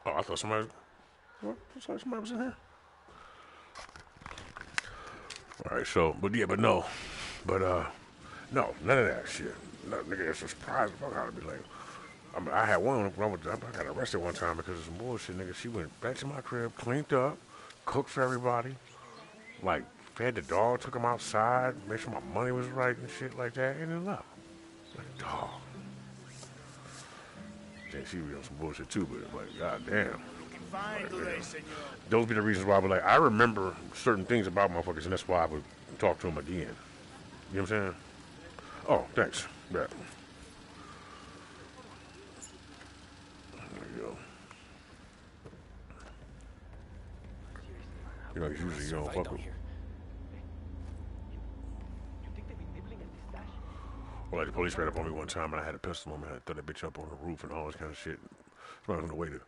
Oh, I thought somebody was in here. All right, so, but yeah, but no, no, none of that shit. No, nigga, it's a surprise. Fuck how to be like. I had one. I got arrested one time because of some bullshit, nigga. She went back to my crib, cleaned up, cooked for everybody, like fed the dog, took him outside, made sure my money was right and shit like that, and then left. Like, dog. Yeah, she be on some bullshit too, but like, goddamn. Those be the reasons why I was like, I remember certain things about motherfuckers, and that's why I would talk to them again. You know what I'm saying? Oh, thanks. Yeah. There you go. You know, usually you don't fuck with. Well, like the police ran up on me one time and I had a pistol on me. I had to throw that bitch up on the roof and all this kind of shit. So I was on the way to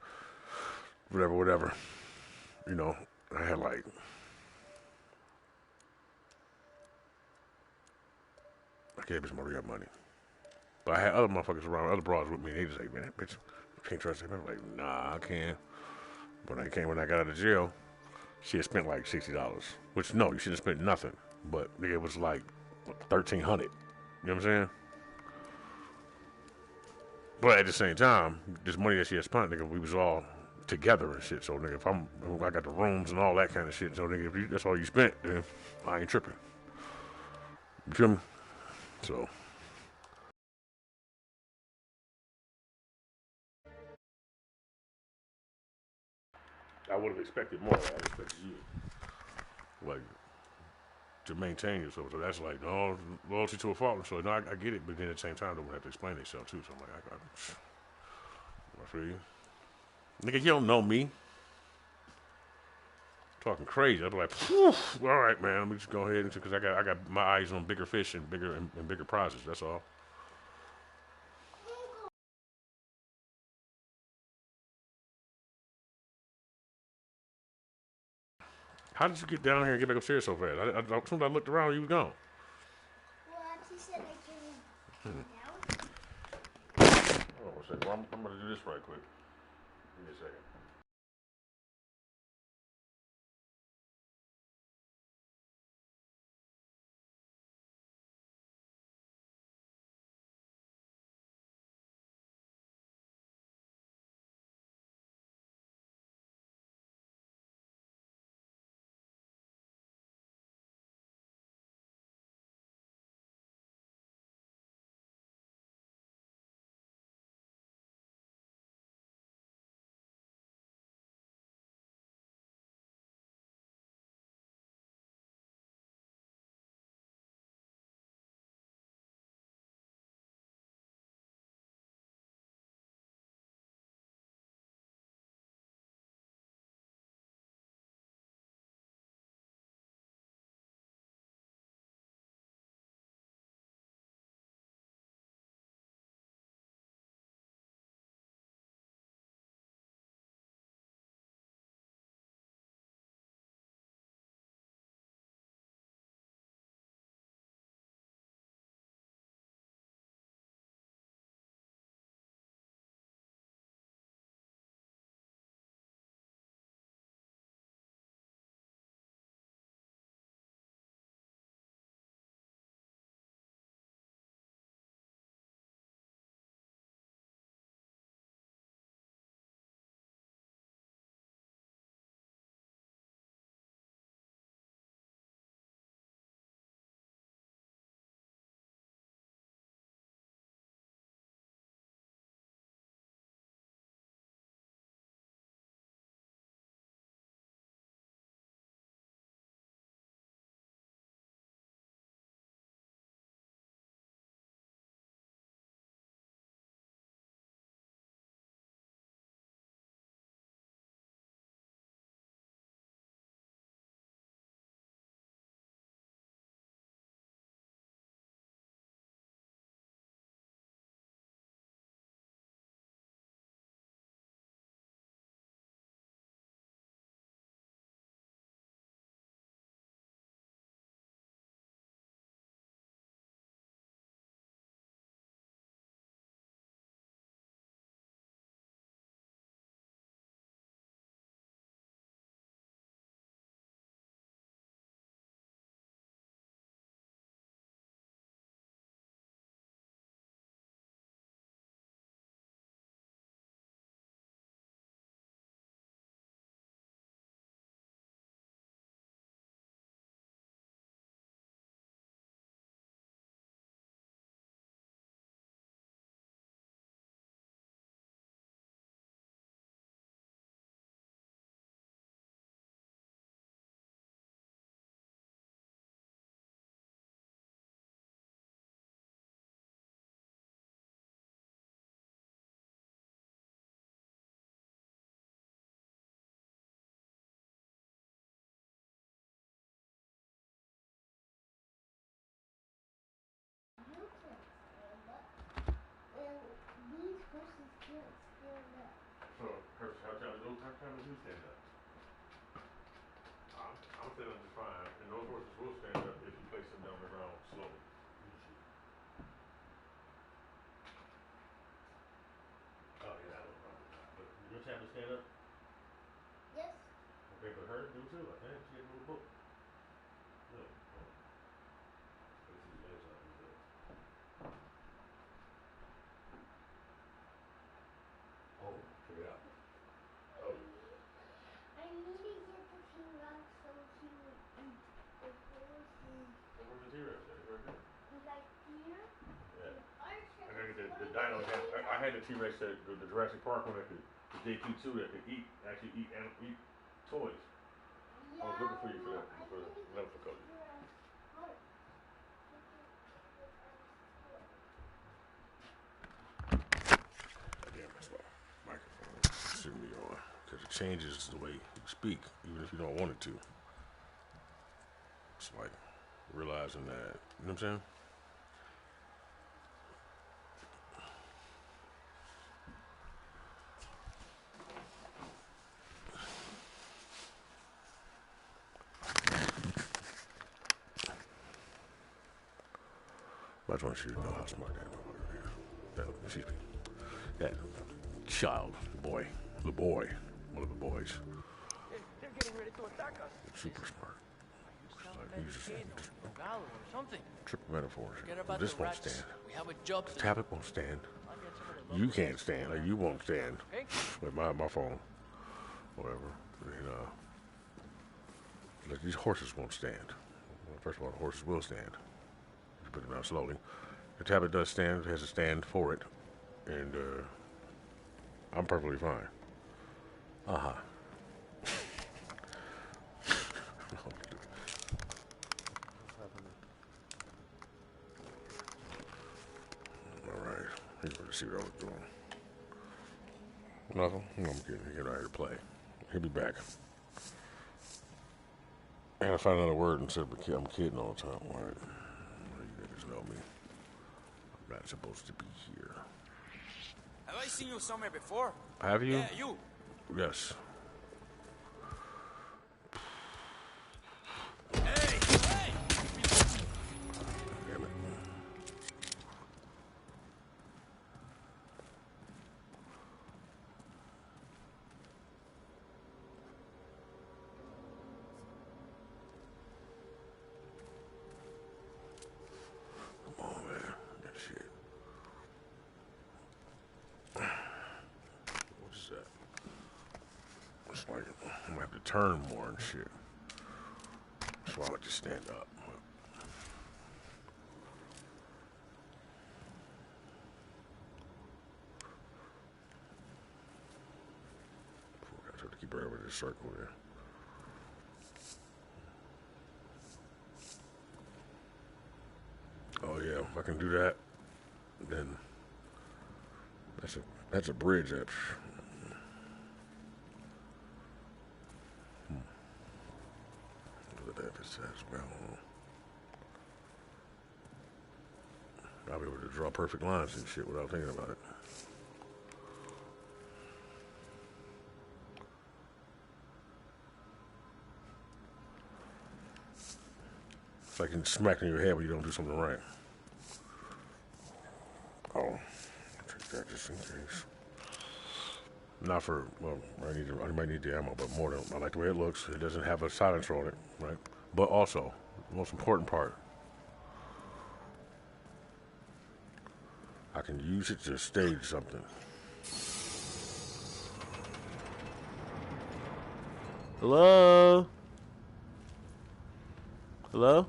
whatever. You know, I had like, I gave bitch more money. But I had other motherfuckers around, other broads with me, and they just like, man, that bitch, can't trust him. I'm like, nah, I can't. But when I got out of jail, she had spent like $60. Which, no, you shouldn't have spent nothing. But nigga, it was like $1,300. You know what I'm saying? But at the same time, this money that she had spent, nigga, we was all together and shit. So, nigga, if I got the rooms and all that kind of shit, so, nigga, if that's all you spent, then I ain't tripping. You feel me? So. I would have expected more. I expected you, like, to maintain yourself. So that's like, no, loyalty to a fault. So, no, I get it, but then at the same time, they would have to explain themselves, too. So I'm like, I feel you. Nigga, you don't know me. Talking crazy. I'd be like, all right, man, let me just go ahead and because I got my eyes on bigger fish and bigger prizes. That's all. How did you get down here and get back upstairs so fast? As soon as I looked around, you was gone. Well, she said I can down. Hold on a second. Well, I'm going to do this right quick. Give me a second. cameras do stand up. I'm standing up just fine. And those horses will stand up if you place them down the ground slowly. Oh yeah, I don't know. But your tablet stand up? Yes. Okay, but her do too, I think. She had a little book. Look. Oh. Let's see the legs out of it. Oh, check it out. Oh. I need to get the T-Rex so he would eat the horses. Well, where's the T-Rex at? It's right there. He's like here. Yeah. I I gotta get the dino. I had the T-Rex that the Jurassic Park one that could, the JQ2 that could actually eat toys. I was looking for you for that, for medical code. Damn, that's my microphone shouldn't be on because it changes the way you speak, even if you don't want it to. It's like realizing that, you know what I'm saying? I just want you to know how smart that motherfucker is. Excuse me. That child, boy, the boy, one of the boys. They're getting ready to attack us. Super smart. Like, he's just Ghallagher or something. triple metaphors. Forget about This the won't rats. stand. We have a job The to tablet won't stand. You can't stand, or you won't stand with my phone, whatever. And, like these horses won't stand. Well, first of all, the horses will stand. You put them down slowly. The tablet does stand. It has a stand for it, and I'm perfectly fine. Uh-huh. Alright. He's going to see what I was doing. Nothing? No, I'm kidding. He get out here to play. He'll be back. I gotta find another word instead of I'm kidding all the time. Alright. You niggas know me. I'm not supposed to be here. Have I seen you somewhere before? Have you? Yeah, you. Yes. Hey! Hey! Damn it. Come on, man. That shit. What is that? It's like I'm gonna have to turn more and shit. That's why I like to stand up. I have to keep right over this circle there. Oh yeah, if I can do that, then that's a bridge that. Look at that if it says well. I'll be able to draw perfect lines and shit without thinking about it. It's like you smack in your head when you don't do something right. Oh, I'll take that just in case. Not for, well, I might need the ammo, but more than, I like the way it looks. It doesn't have a silencer on it, right? But also, the most important part, I can use it to stage something. Hello? Hello?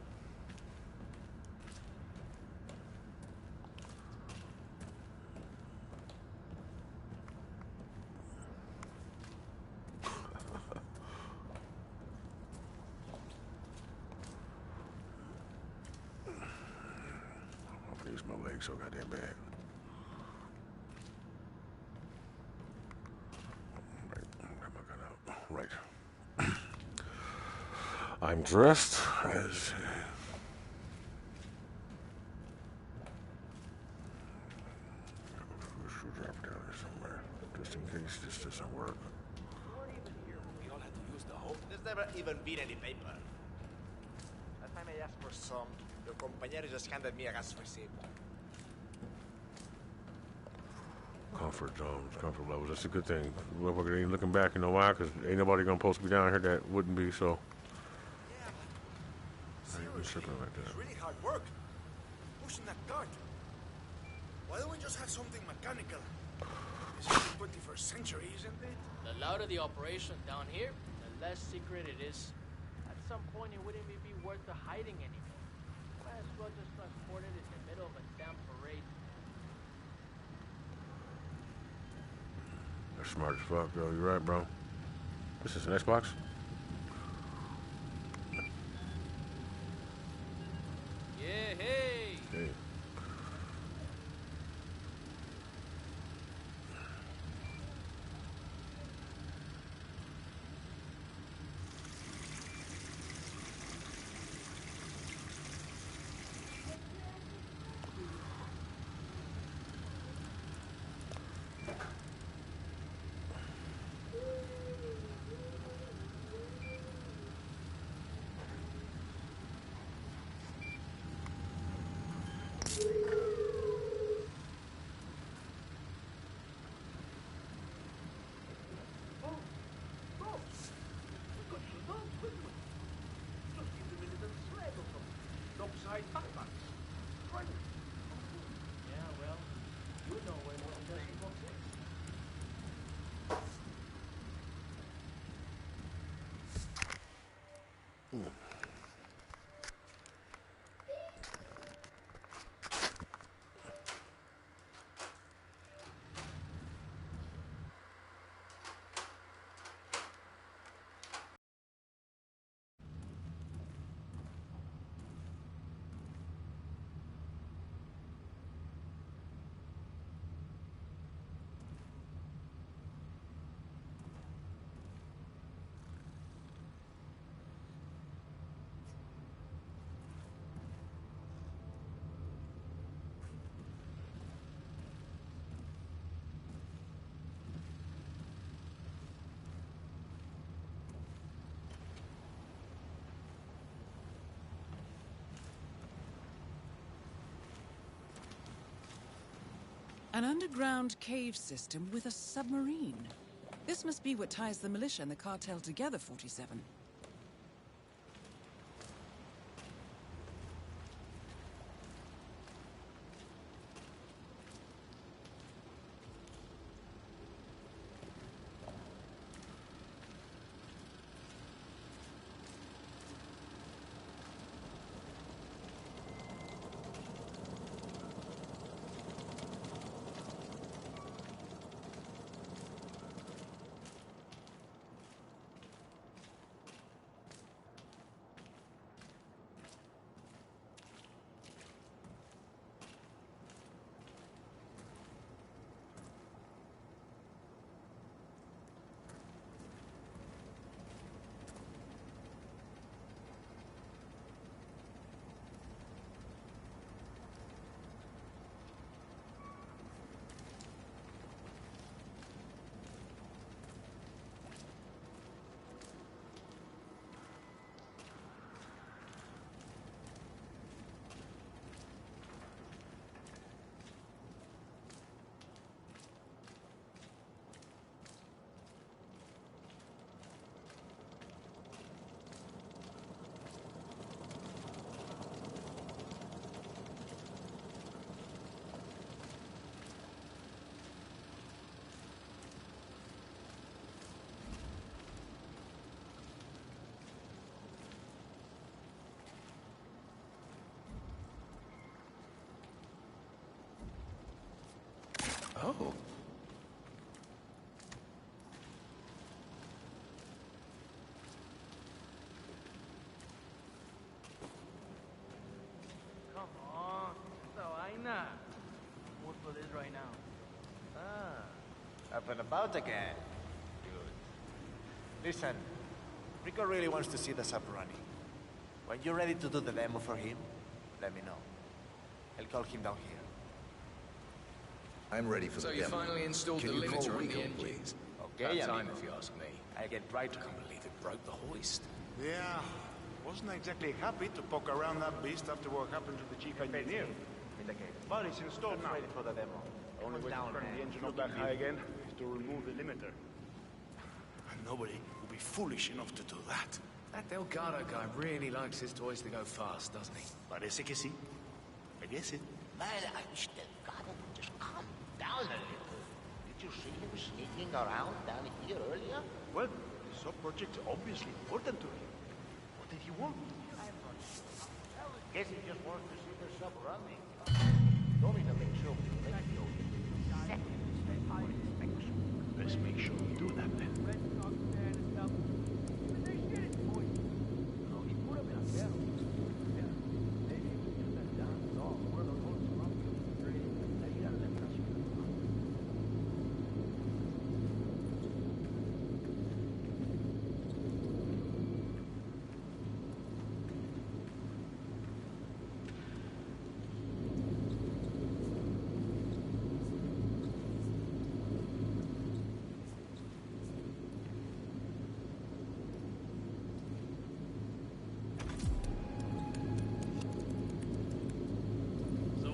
I use my legs so goddamn bad. Right. I'm dressed as a screwdriver down there somewhere, just in case this doesn't work. never even been any paper. Last time I asked for some, your compañero just handed me a gas receipt. Comfort zones, comfort levels. That's a good thing. Motherfucker ain't looking back, you know why? Because ain't nobody gonna supposed to be down here that wouldn't be, so. Yeah, but seriously, like that. it's really hard work. Pushing that cart. Why don't we just have something mechanical? This is the 21st century, isn't it? The louder the operation down here, the less secret it is. At some point, it wouldn't even be worth the hiding anymore. Might as well just transport it in the middle of a damn parade. That's smart as fuck, bro. You're right, bro. This is an Xbox? Yeah, hey! Hey. Yeah, well, you know where the industry box is. An underground cave system with a submarine. This must be what ties the militia and the cartel together, 47. Oh. Come on, esta vaina. What for this right now? Up and about again. Good. Listen, Rico really wants to see the sub running. When you're ready to do the demo for him, let me know. I'll call him down here. I'm ready for the demo. So you finally installed Can the you call limiter on the Rico, engine? please? Okay, About time, amigo. if you ask me. I'll get right to I him. can't believe it. broke the hoist. Yeah, wasn't exactly happy to poke around that beast after what happened to the chief engineer. But it's installed now. Ready for the demo. Only way to turn the engine up that high again is to remove the limiter. And nobody will be foolish enough to do that. That Delgado guy really likes his toys to go fast, doesn't he? Parece que sí. I guess it. Well, I wish Delgado would just calm down a little. Did you see him sneaking around down here earlier? Well, the sub-project's obviously important to him. What did he want? Guess he just wants to see the sub running. Told me to make sure we make you seconds before inspection. Let's make sure we do that then.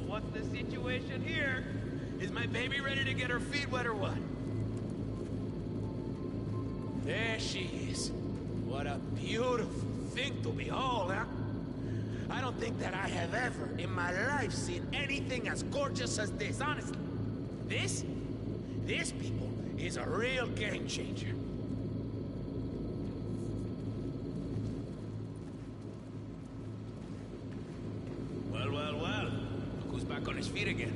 What's the situation here? Is my baby ready to get her feet wet or what? There she is. What a beautiful thing to behold, huh? I don't think that I have ever in my life seen anything as gorgeous as this, honestly. This, people, is a real game changer. Back on his feet again.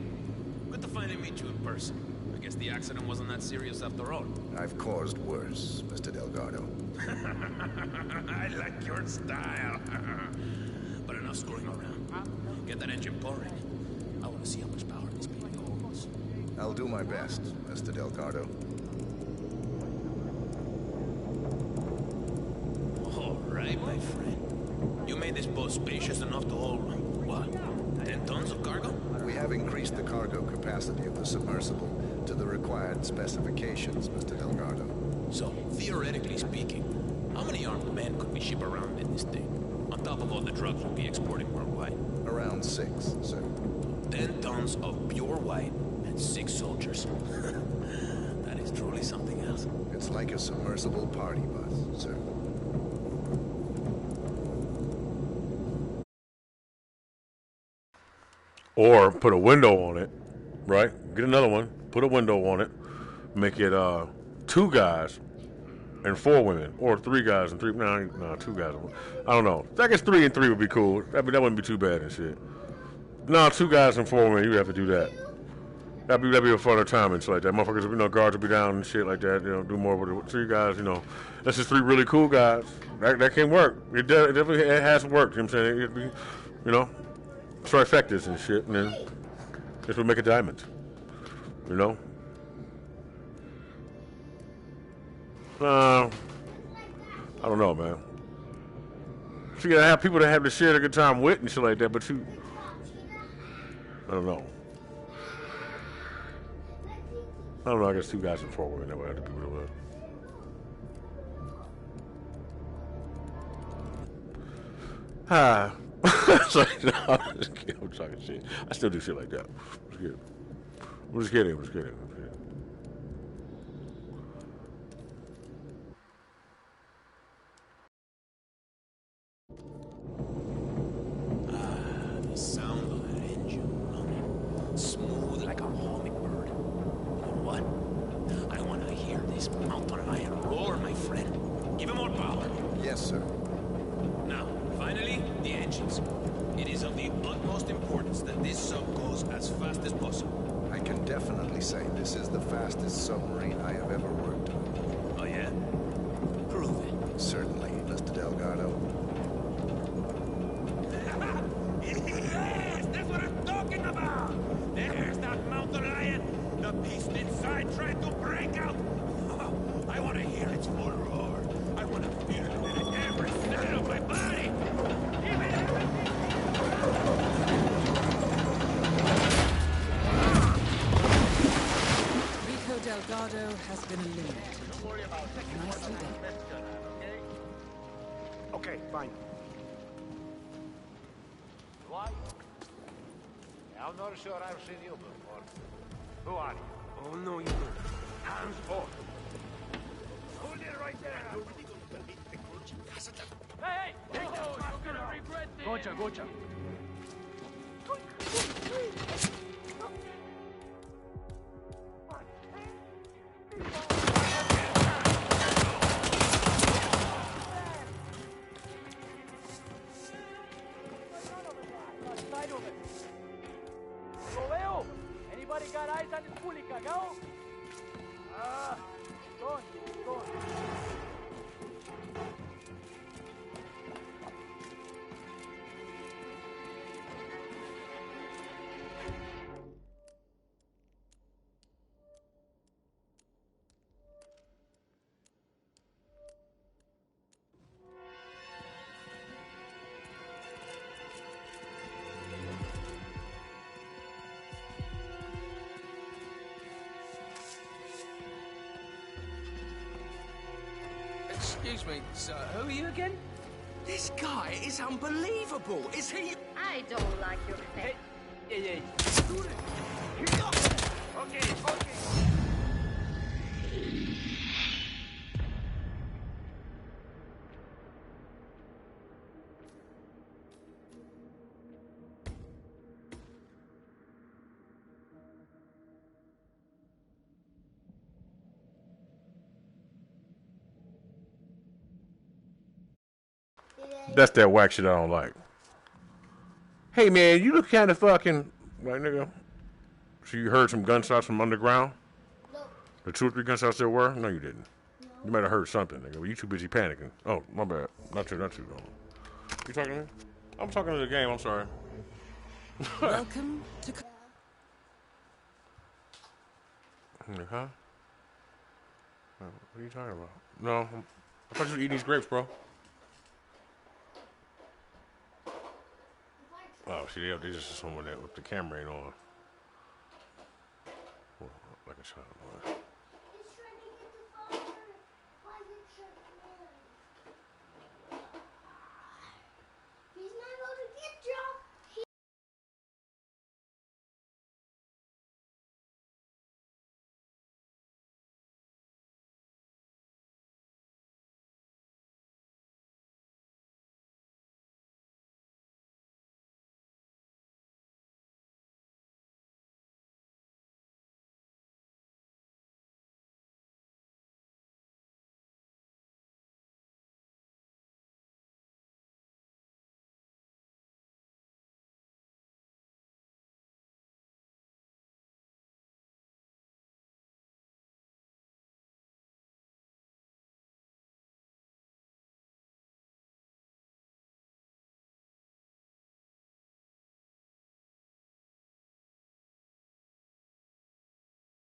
Good to finally meet you in person. I guess the accident wasn't that serious after all. I've caused worse, Mr. Delgado. I like your style. But enough screwing around. Get that engine pouring. I want to see how much power this baby holds. I'll do my best, Mr. Delgado. All right, my friend. You made this boat spacious enough to hold, what, 10 tons of cargo? We have increased the cargo capacity of the submersible to the required specifications, Mr. Delgado. So, theoretically speaking, how many armed men could we ship around in this thing? On top of all the drugs we'll be exporting worldwide? Around 6, sir. 10 tons of pure white and 6 soldiers. That is truly something else. It's like a submersible party bus, sir. Or put a window on it, right? Get another one, put a window on it, make it 2 guys and 4 women, or 3 guys and 3. No, 2 guys. I don't know. I guess 3 and 3 would be cool. That wouldn't be too bad and shit. No, 2 guys and 4 women. You have to do that. That'd be a funner time and shit like that. Motherfuckers, guards would be down and shit like that. Do more with it. 3 guys. That's just 3 really cool guys. That can work. It definitely has worked. You know what I'm saying? It'd be, trifectas and shit, and then this would make a diamond. I don't know, man. So you gotta have people that have to share a good time with and shit like that, but I don't know. I guess 2 guys and 4 women. That would have to be what it was. Sorry, no, I'm just kidding. I'm talking shit. I still do shit like that. I'm just kidding. The sound of that engine running, smooth like a hummingbird. You know what? I want to hear this mountain lion roar, my friend. Give him more power. Yes, sir. Now, finally, the engines. It is of the utmost importance that this sub goes as fast as possible. I can definitely say this is the fastest submarine I have ever worked on. Oh, yeah? Prove it. Certainly, Mr. Delgado. Yes, that's what I'm talking about! There's that mountain lion! The beast inside trying to break out! I want to hear its full roar. I want to feel it in every cell of my body! Delgado has been eliminated. Nicely done. Okay, fine. Why? I'm not sure I've seen you before. Who are you? Oh, no, you don't. Hands off! Hold it right there! Hey! Hey! Oh, you're gonna regret this! Gocha, gocha. Lo veo! Anybody got eyes on this fully cagao? Ah, gone. Excuse me, sir. Who are you again? This guy is unbelievable. Is he? I don't like your face. Yeah. Okay. That's that whack shit I don't like. Hey man, you look kind of fucking like nigga. So you heard some gunshots from underground? No. The 2 or 3 gunshots there were? No, you didn't. No. You might have heard something, nigga. But you too busy panicking. Oh, my bad. Not you. You talking to me? I'm talking to the game. I'm sorry. Welcome to. Huh? What are you talking about? No, I thought you were eating these grapes, bro. Oh, see, they just assuming that with the camera ain't on. Well, like a child, boy. He's trying to get the father. Why is it so weird? He's not going to get you.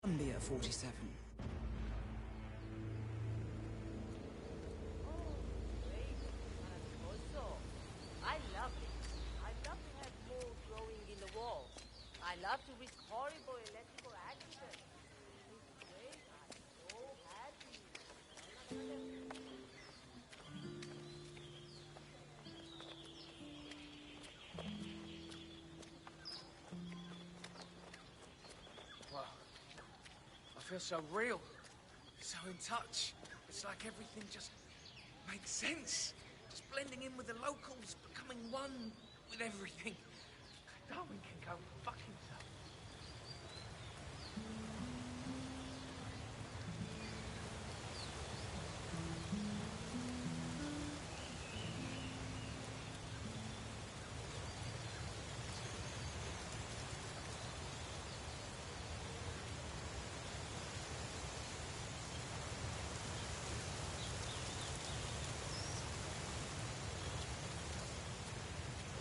Columbia 47. I love it. I love to have mold growing in the wall. I love to risk horrible electrical accidents. It's great. I'm so happy. Wow. I feel so real. So in touch. It's like everything just makes sense. Just blending in with the locals, becoming one with everything. Darwin can go fuck himself.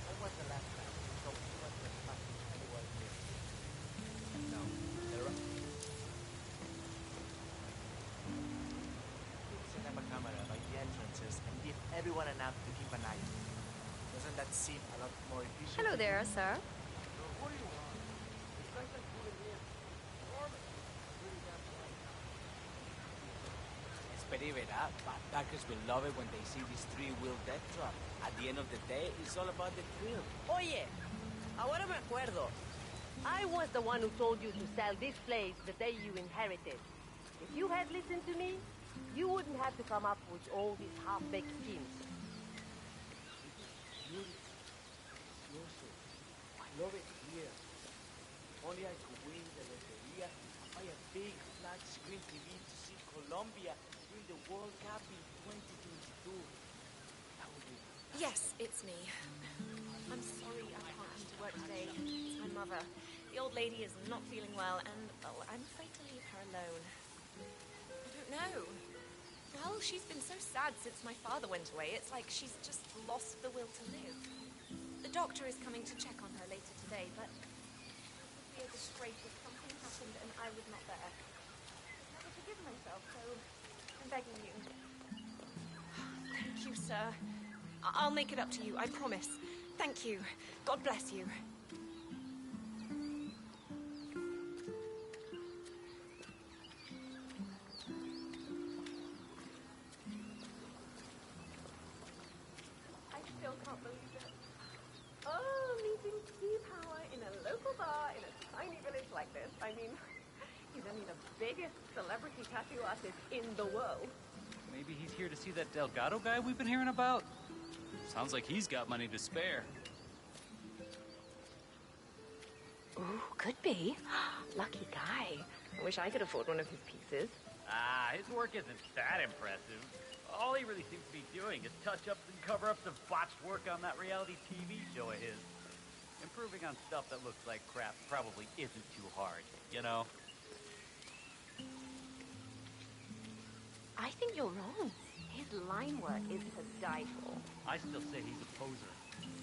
When was the last time you saw human trespasses anywhere near? No. Set up a camera by the entrances and give everyone an app to keep an eye on. Doesn't that seem a lot more efficient? Hello there, sir. What do you want? This guy's like pulling me in. Enormous. Really damn fine. It's believe it, huh? Backpackers will love it when they see this three-wheel death trap. At the end of the day, it's all about the thrill. Oye, ahora me acuerdo. I was the one who told you to sell this place the day you inherited. If you had listened to me, you wouldn't have to come up with all these half-baked schemes. I love it here. Only I could win the loteria and buy a big flat screen TV to see Colombia win the World Cup in 2022. That would be... Yes, it's me. I'm sorry I can't come to work today. It's my mother. The old lady is not feeling well, and I'm afraid to leave her alone. I don't know. Well, she's been so sad since my father went away. It's like she's just lost the will to live. The doctor is coming to check on her later today, but it would be a disgrace if something happened and I was not there. I've never forgiven myself, so I'm begging you. Thank you, sir. I'll make it up to you, I promise. Thank you. God bless you. I still can't believe it. Oh, meeting Steve Power in a local bar in a tiny village like this. I mean, he's only the biggest celebrity tattoo artist in the world. Maybe he's here to see that Delgado guy we've been hearing about? Sounds like he's got money to spare. Ooh, could be. Lucky guy. I wish I could afford one of his pieces. Ah, his work isn't that impressive. All he really seems to be doing is touch up and cover up the botched work on that reality TV show of his. Improving on stuff that looks like crap probably isn't too hard, you know? I think you're wrong. His line work is to die for. I still say he's a poser.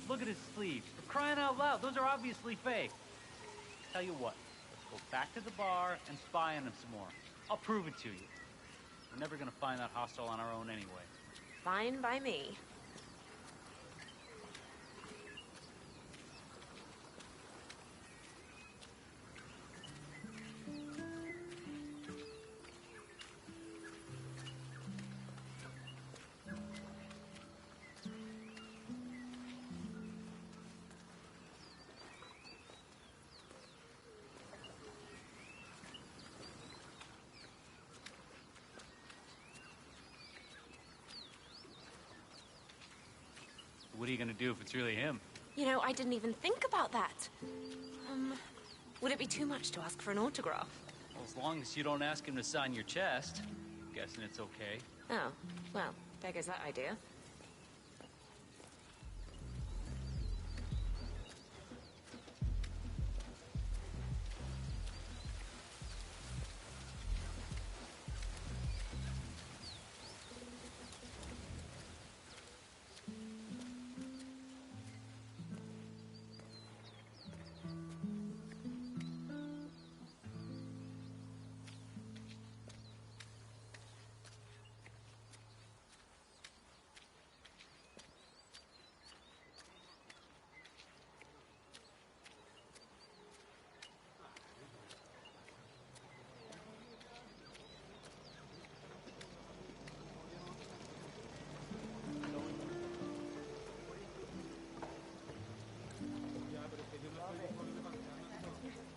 Look at his sleeves. For crying out loud, those are obviously fake. Tell you what, let's go back to the bar and spy on him some more. I'll prove it to you. We're never gonna find that hostel on our own anyway. Fine by me. What are you gonna do if it's really him? You know, I didn't even think about that. Would it be too much to ask for an autograph? Well, as long as you don't ask him to sign your chest, guessing it's okay. Oh, well, there goes that idea.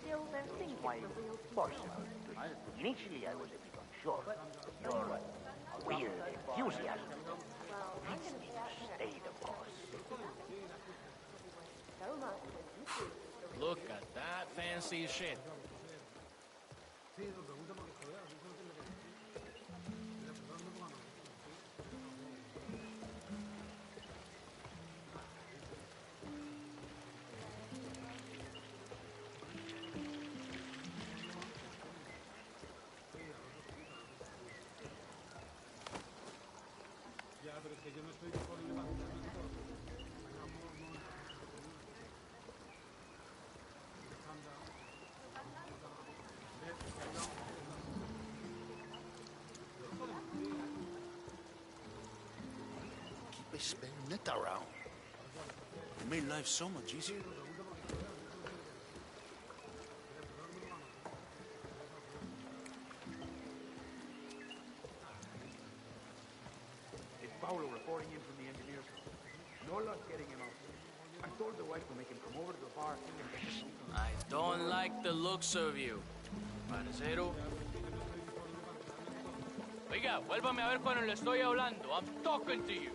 Still, there's things why possible. Initially, I was a bit unsure. Your weird enthusiasm leads me to stay the course. Look at that fancy shit. Keep a spare net around. It made life so much easier. Paulo reporting in from the engineers. No luck getting him out. I told the wife to make him come over to the bar and get us something. I don't like the looks of you, parcero. Oiga, vuélvame a ver cuando le estoy hablando. I'm talking to you.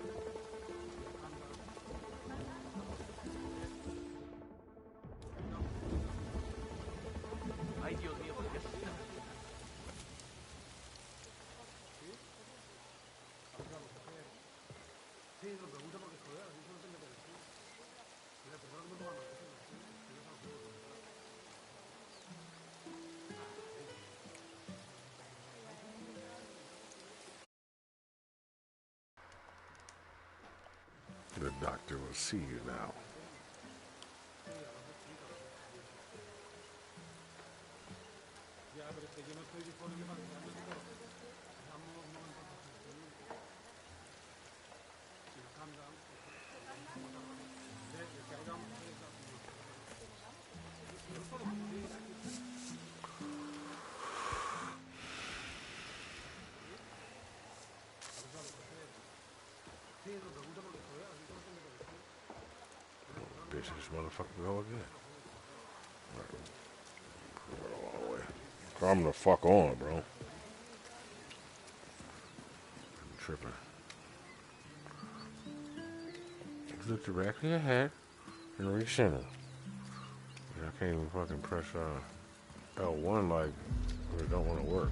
Ay, Dios mío, ¿por qué se está? Sí, lo pregunta porque joder, yo no tengo que decir. Mira, te no me van a decir. The doctor will see you now. Ya, pero es que yo no estoy disponible para que Bitch, this motherfucker go again. All the way. I'm the fuck on, bro. I'm tripping. Look directly ahead and recenter. I can't even fucking press L1 like it don't want to work.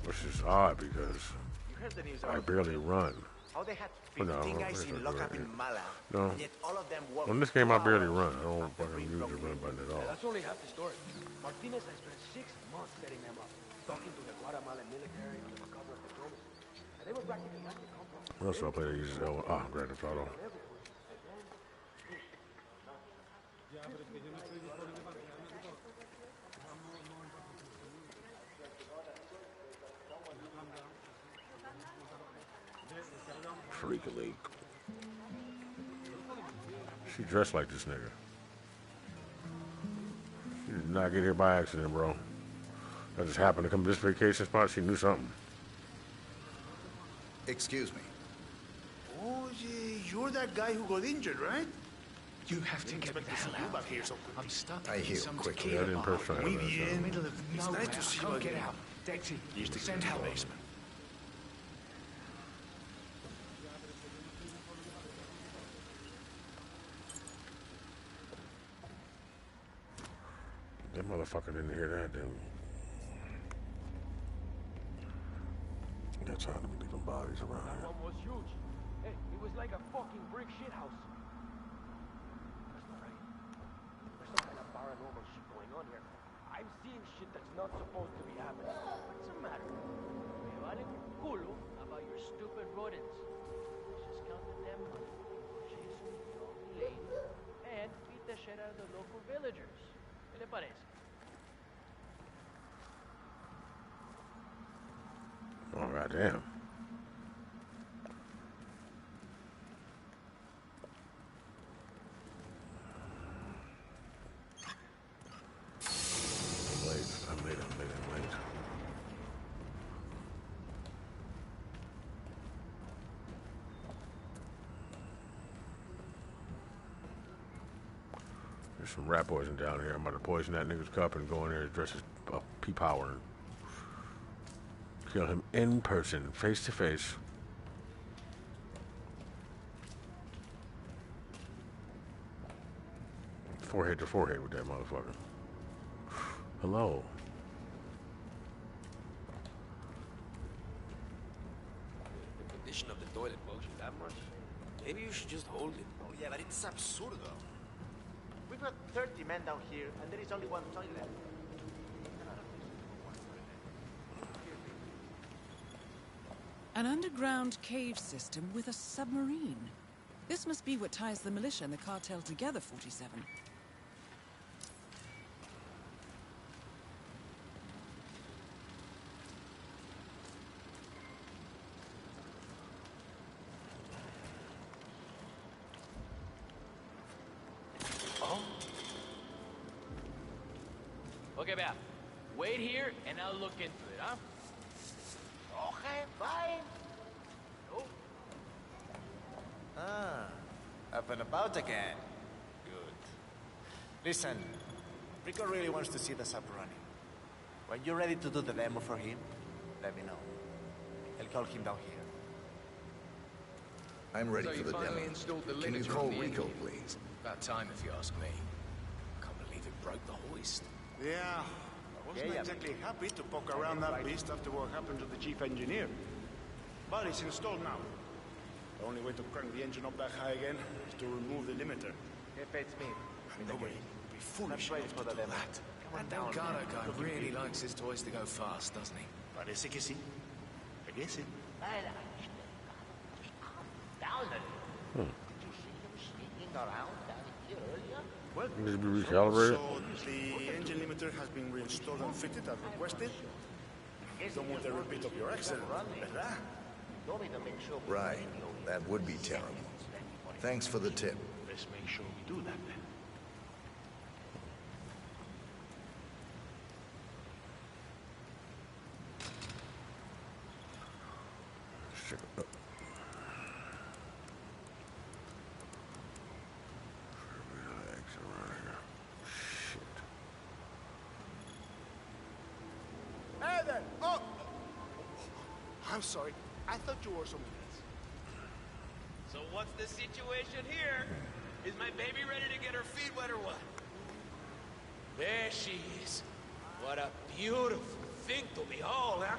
Which is odd because I barely run. How they had But 15 guys in lockup in Mala, No. and yet all of them worked. On this game, I barely run. I don't fucking use the run button at all. That's only half the story. Martinez has spent 6 months setting them up, talking to the Guatemalan military under the cover of diplomacy. And they were practically at the compound. What else do I play that uses L1? Ah, Grand Theft Auto. Freak League. She dressed like this nigga. She did not get here by accident, bro. I just happened to come to this vacation spot. She knew something. Excuse me. Oh, you're that guy who got injured, right? You have to get the hell out of here. I'm stuck. I heal quickly. Yeah, I didn't press try Muy that. bien. Middle of It's nowhere. nice to see I can't you get again. out. Dexy, Used to send get to help. the basement. That motherfucker didn't hear that, then. That's how to be leaving bodies around That here. one was huge. Hey, it was like a fucking brick shithouse. That's not right. There's some kind of paranormal shit going on here. I'm seeing shit that's not supposed to be happening. What's the matter? Me vale un culo about your stupid rodents. Just counting them money, chase some young lady, and beat the shit out of the local villagers. ¿Qué le parece? Oh, goddamn. I'm late. There's some rat poison down here. I'm about to poison that nigga's cup and go in there and dress as P-Power and kill him in person, face to face. Forehead to forehead with that motherfucker. Hello. The condition of the toilet bugs you that much? Maybe you should just hold it. Oh, yeah, but it's absurdo. We've got 30 men down here, and there is only one toilet. An underground cave system with a submarine. This must be what ties the militia and the cartel together, 47. Okay, Beth. Wait here, and I'll look into it, huh? Okay, fine. Oh. Up and about again. Good. Listen, Rico really wants to see the sub running. When you're ready to do the demo for him, let me know. I'll call him down here. I'm ready for the demo. Can you call Rico, please? About time, if you ask me. Can't believe it broke the hoist. Yeah, I wasn't exactly happy to poke around that beast after what happened to the chief engineer. But it's installed now. The only way to crank the engine up that high again is to remove the limiter. It fits me. Nobody would be foolish ready for the demo. That Ghallagher guy really likes his toys to go fast, doesn't he? Parece que sí. I guess it. Down it. Did you see him sneaking around down here earlier? Well, Needs to be recalibrated. so the engine limiter has been reinstalled and fitted as requested. Don't want a repeat of your accident, ¿verdad? Right. That would be terrible. Thanks for the tip. Let's make sure we do that then. Check it up. Hey there! Oh! I'm sorry. I thought you were something else. So what's the situation here? Is my baby ready to get her feet wet or what? There she is. What a beautiful thing to behold, huh?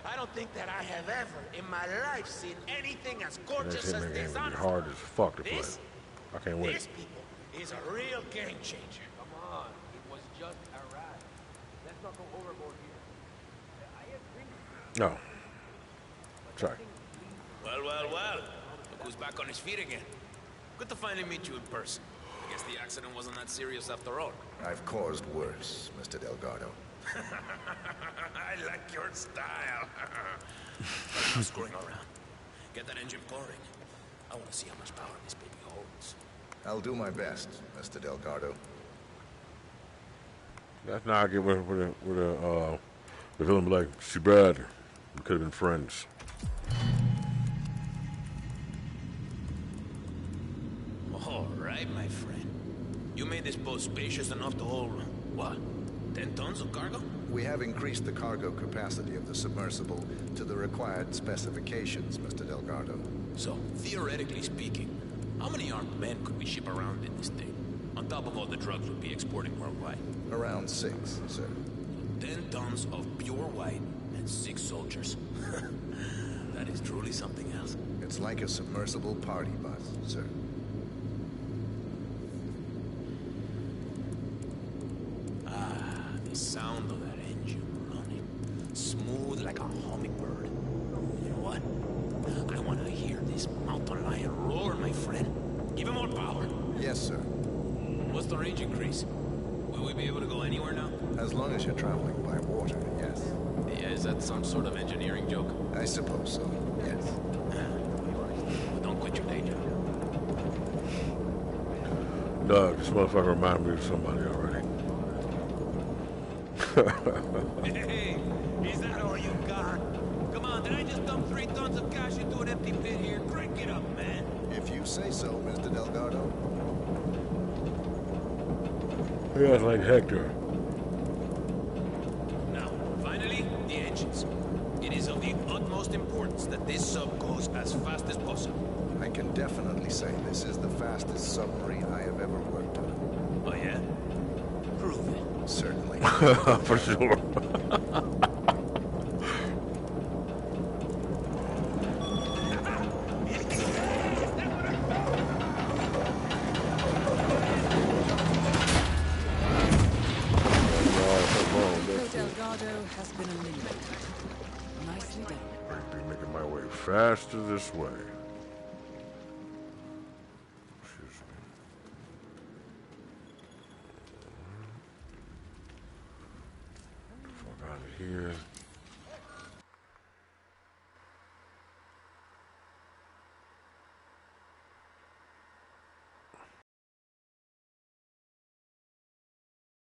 I don't think that I have ever in my life seen anything as gorgeous as this. It's hard as fuck to play. I can't wait. This people is a real game changer. Come on, it was just a ride. Let's not go overboard here. I agree. No. Sorry. Well, look who's back on his feet again. Good to finally meet you in person. I guess the accident wasn't that serious after all. I've caused worse, Mr. Delgado. I like your style. I'm screwing around. Get that engine pouring. I want to see how much power this baby holds. I'll do my best, Mr. Delgado. That's not I get with the villain be like, she bad. We could have been friends. All right, my friend. You made this boat spacious enough to hold, what, 10 tons of cargo? We have increased the cargo capacity of the submersible to the required specifications, Mr. Delgado. So, theoretically speaking, how many armed men could we ship around in this thing? On top of all the drugs we'll be exporting worldwide. Around 6, sir. 10 tons of pure white and 6 soldiers. That is truly something else. It's like a submersible party bus, sir. The sound of that engine running. Smooth like a hummingbird. You know what? I want to hear this mountain lion roar, my friend. Give him more power. Yes, sir. What's the range increase? Will we be able to go anywhere now? As long as you're traveling by water, yes. Yeah, is that some sort of engineering joke? I suppose so, yes. Well, don't quit your day job. Doug, this motherfucker reminded me of somebody already. Hey, is that all you got? Come on, did I just dump 3 tons of cash into an empty pit here? Crank it up, man. If you say so, Mr. Delgado. Yeah, like Hector. Now, finally, the engines. It is of the utmost importance that this sub goes as fast as possible. I can definitely say this is the fastest submarine I have ever worked on. Oh, yeah? Prove it. Certainly. For sure. Delgado has been eliminated. Nicely done. I'll be making my way faster this way.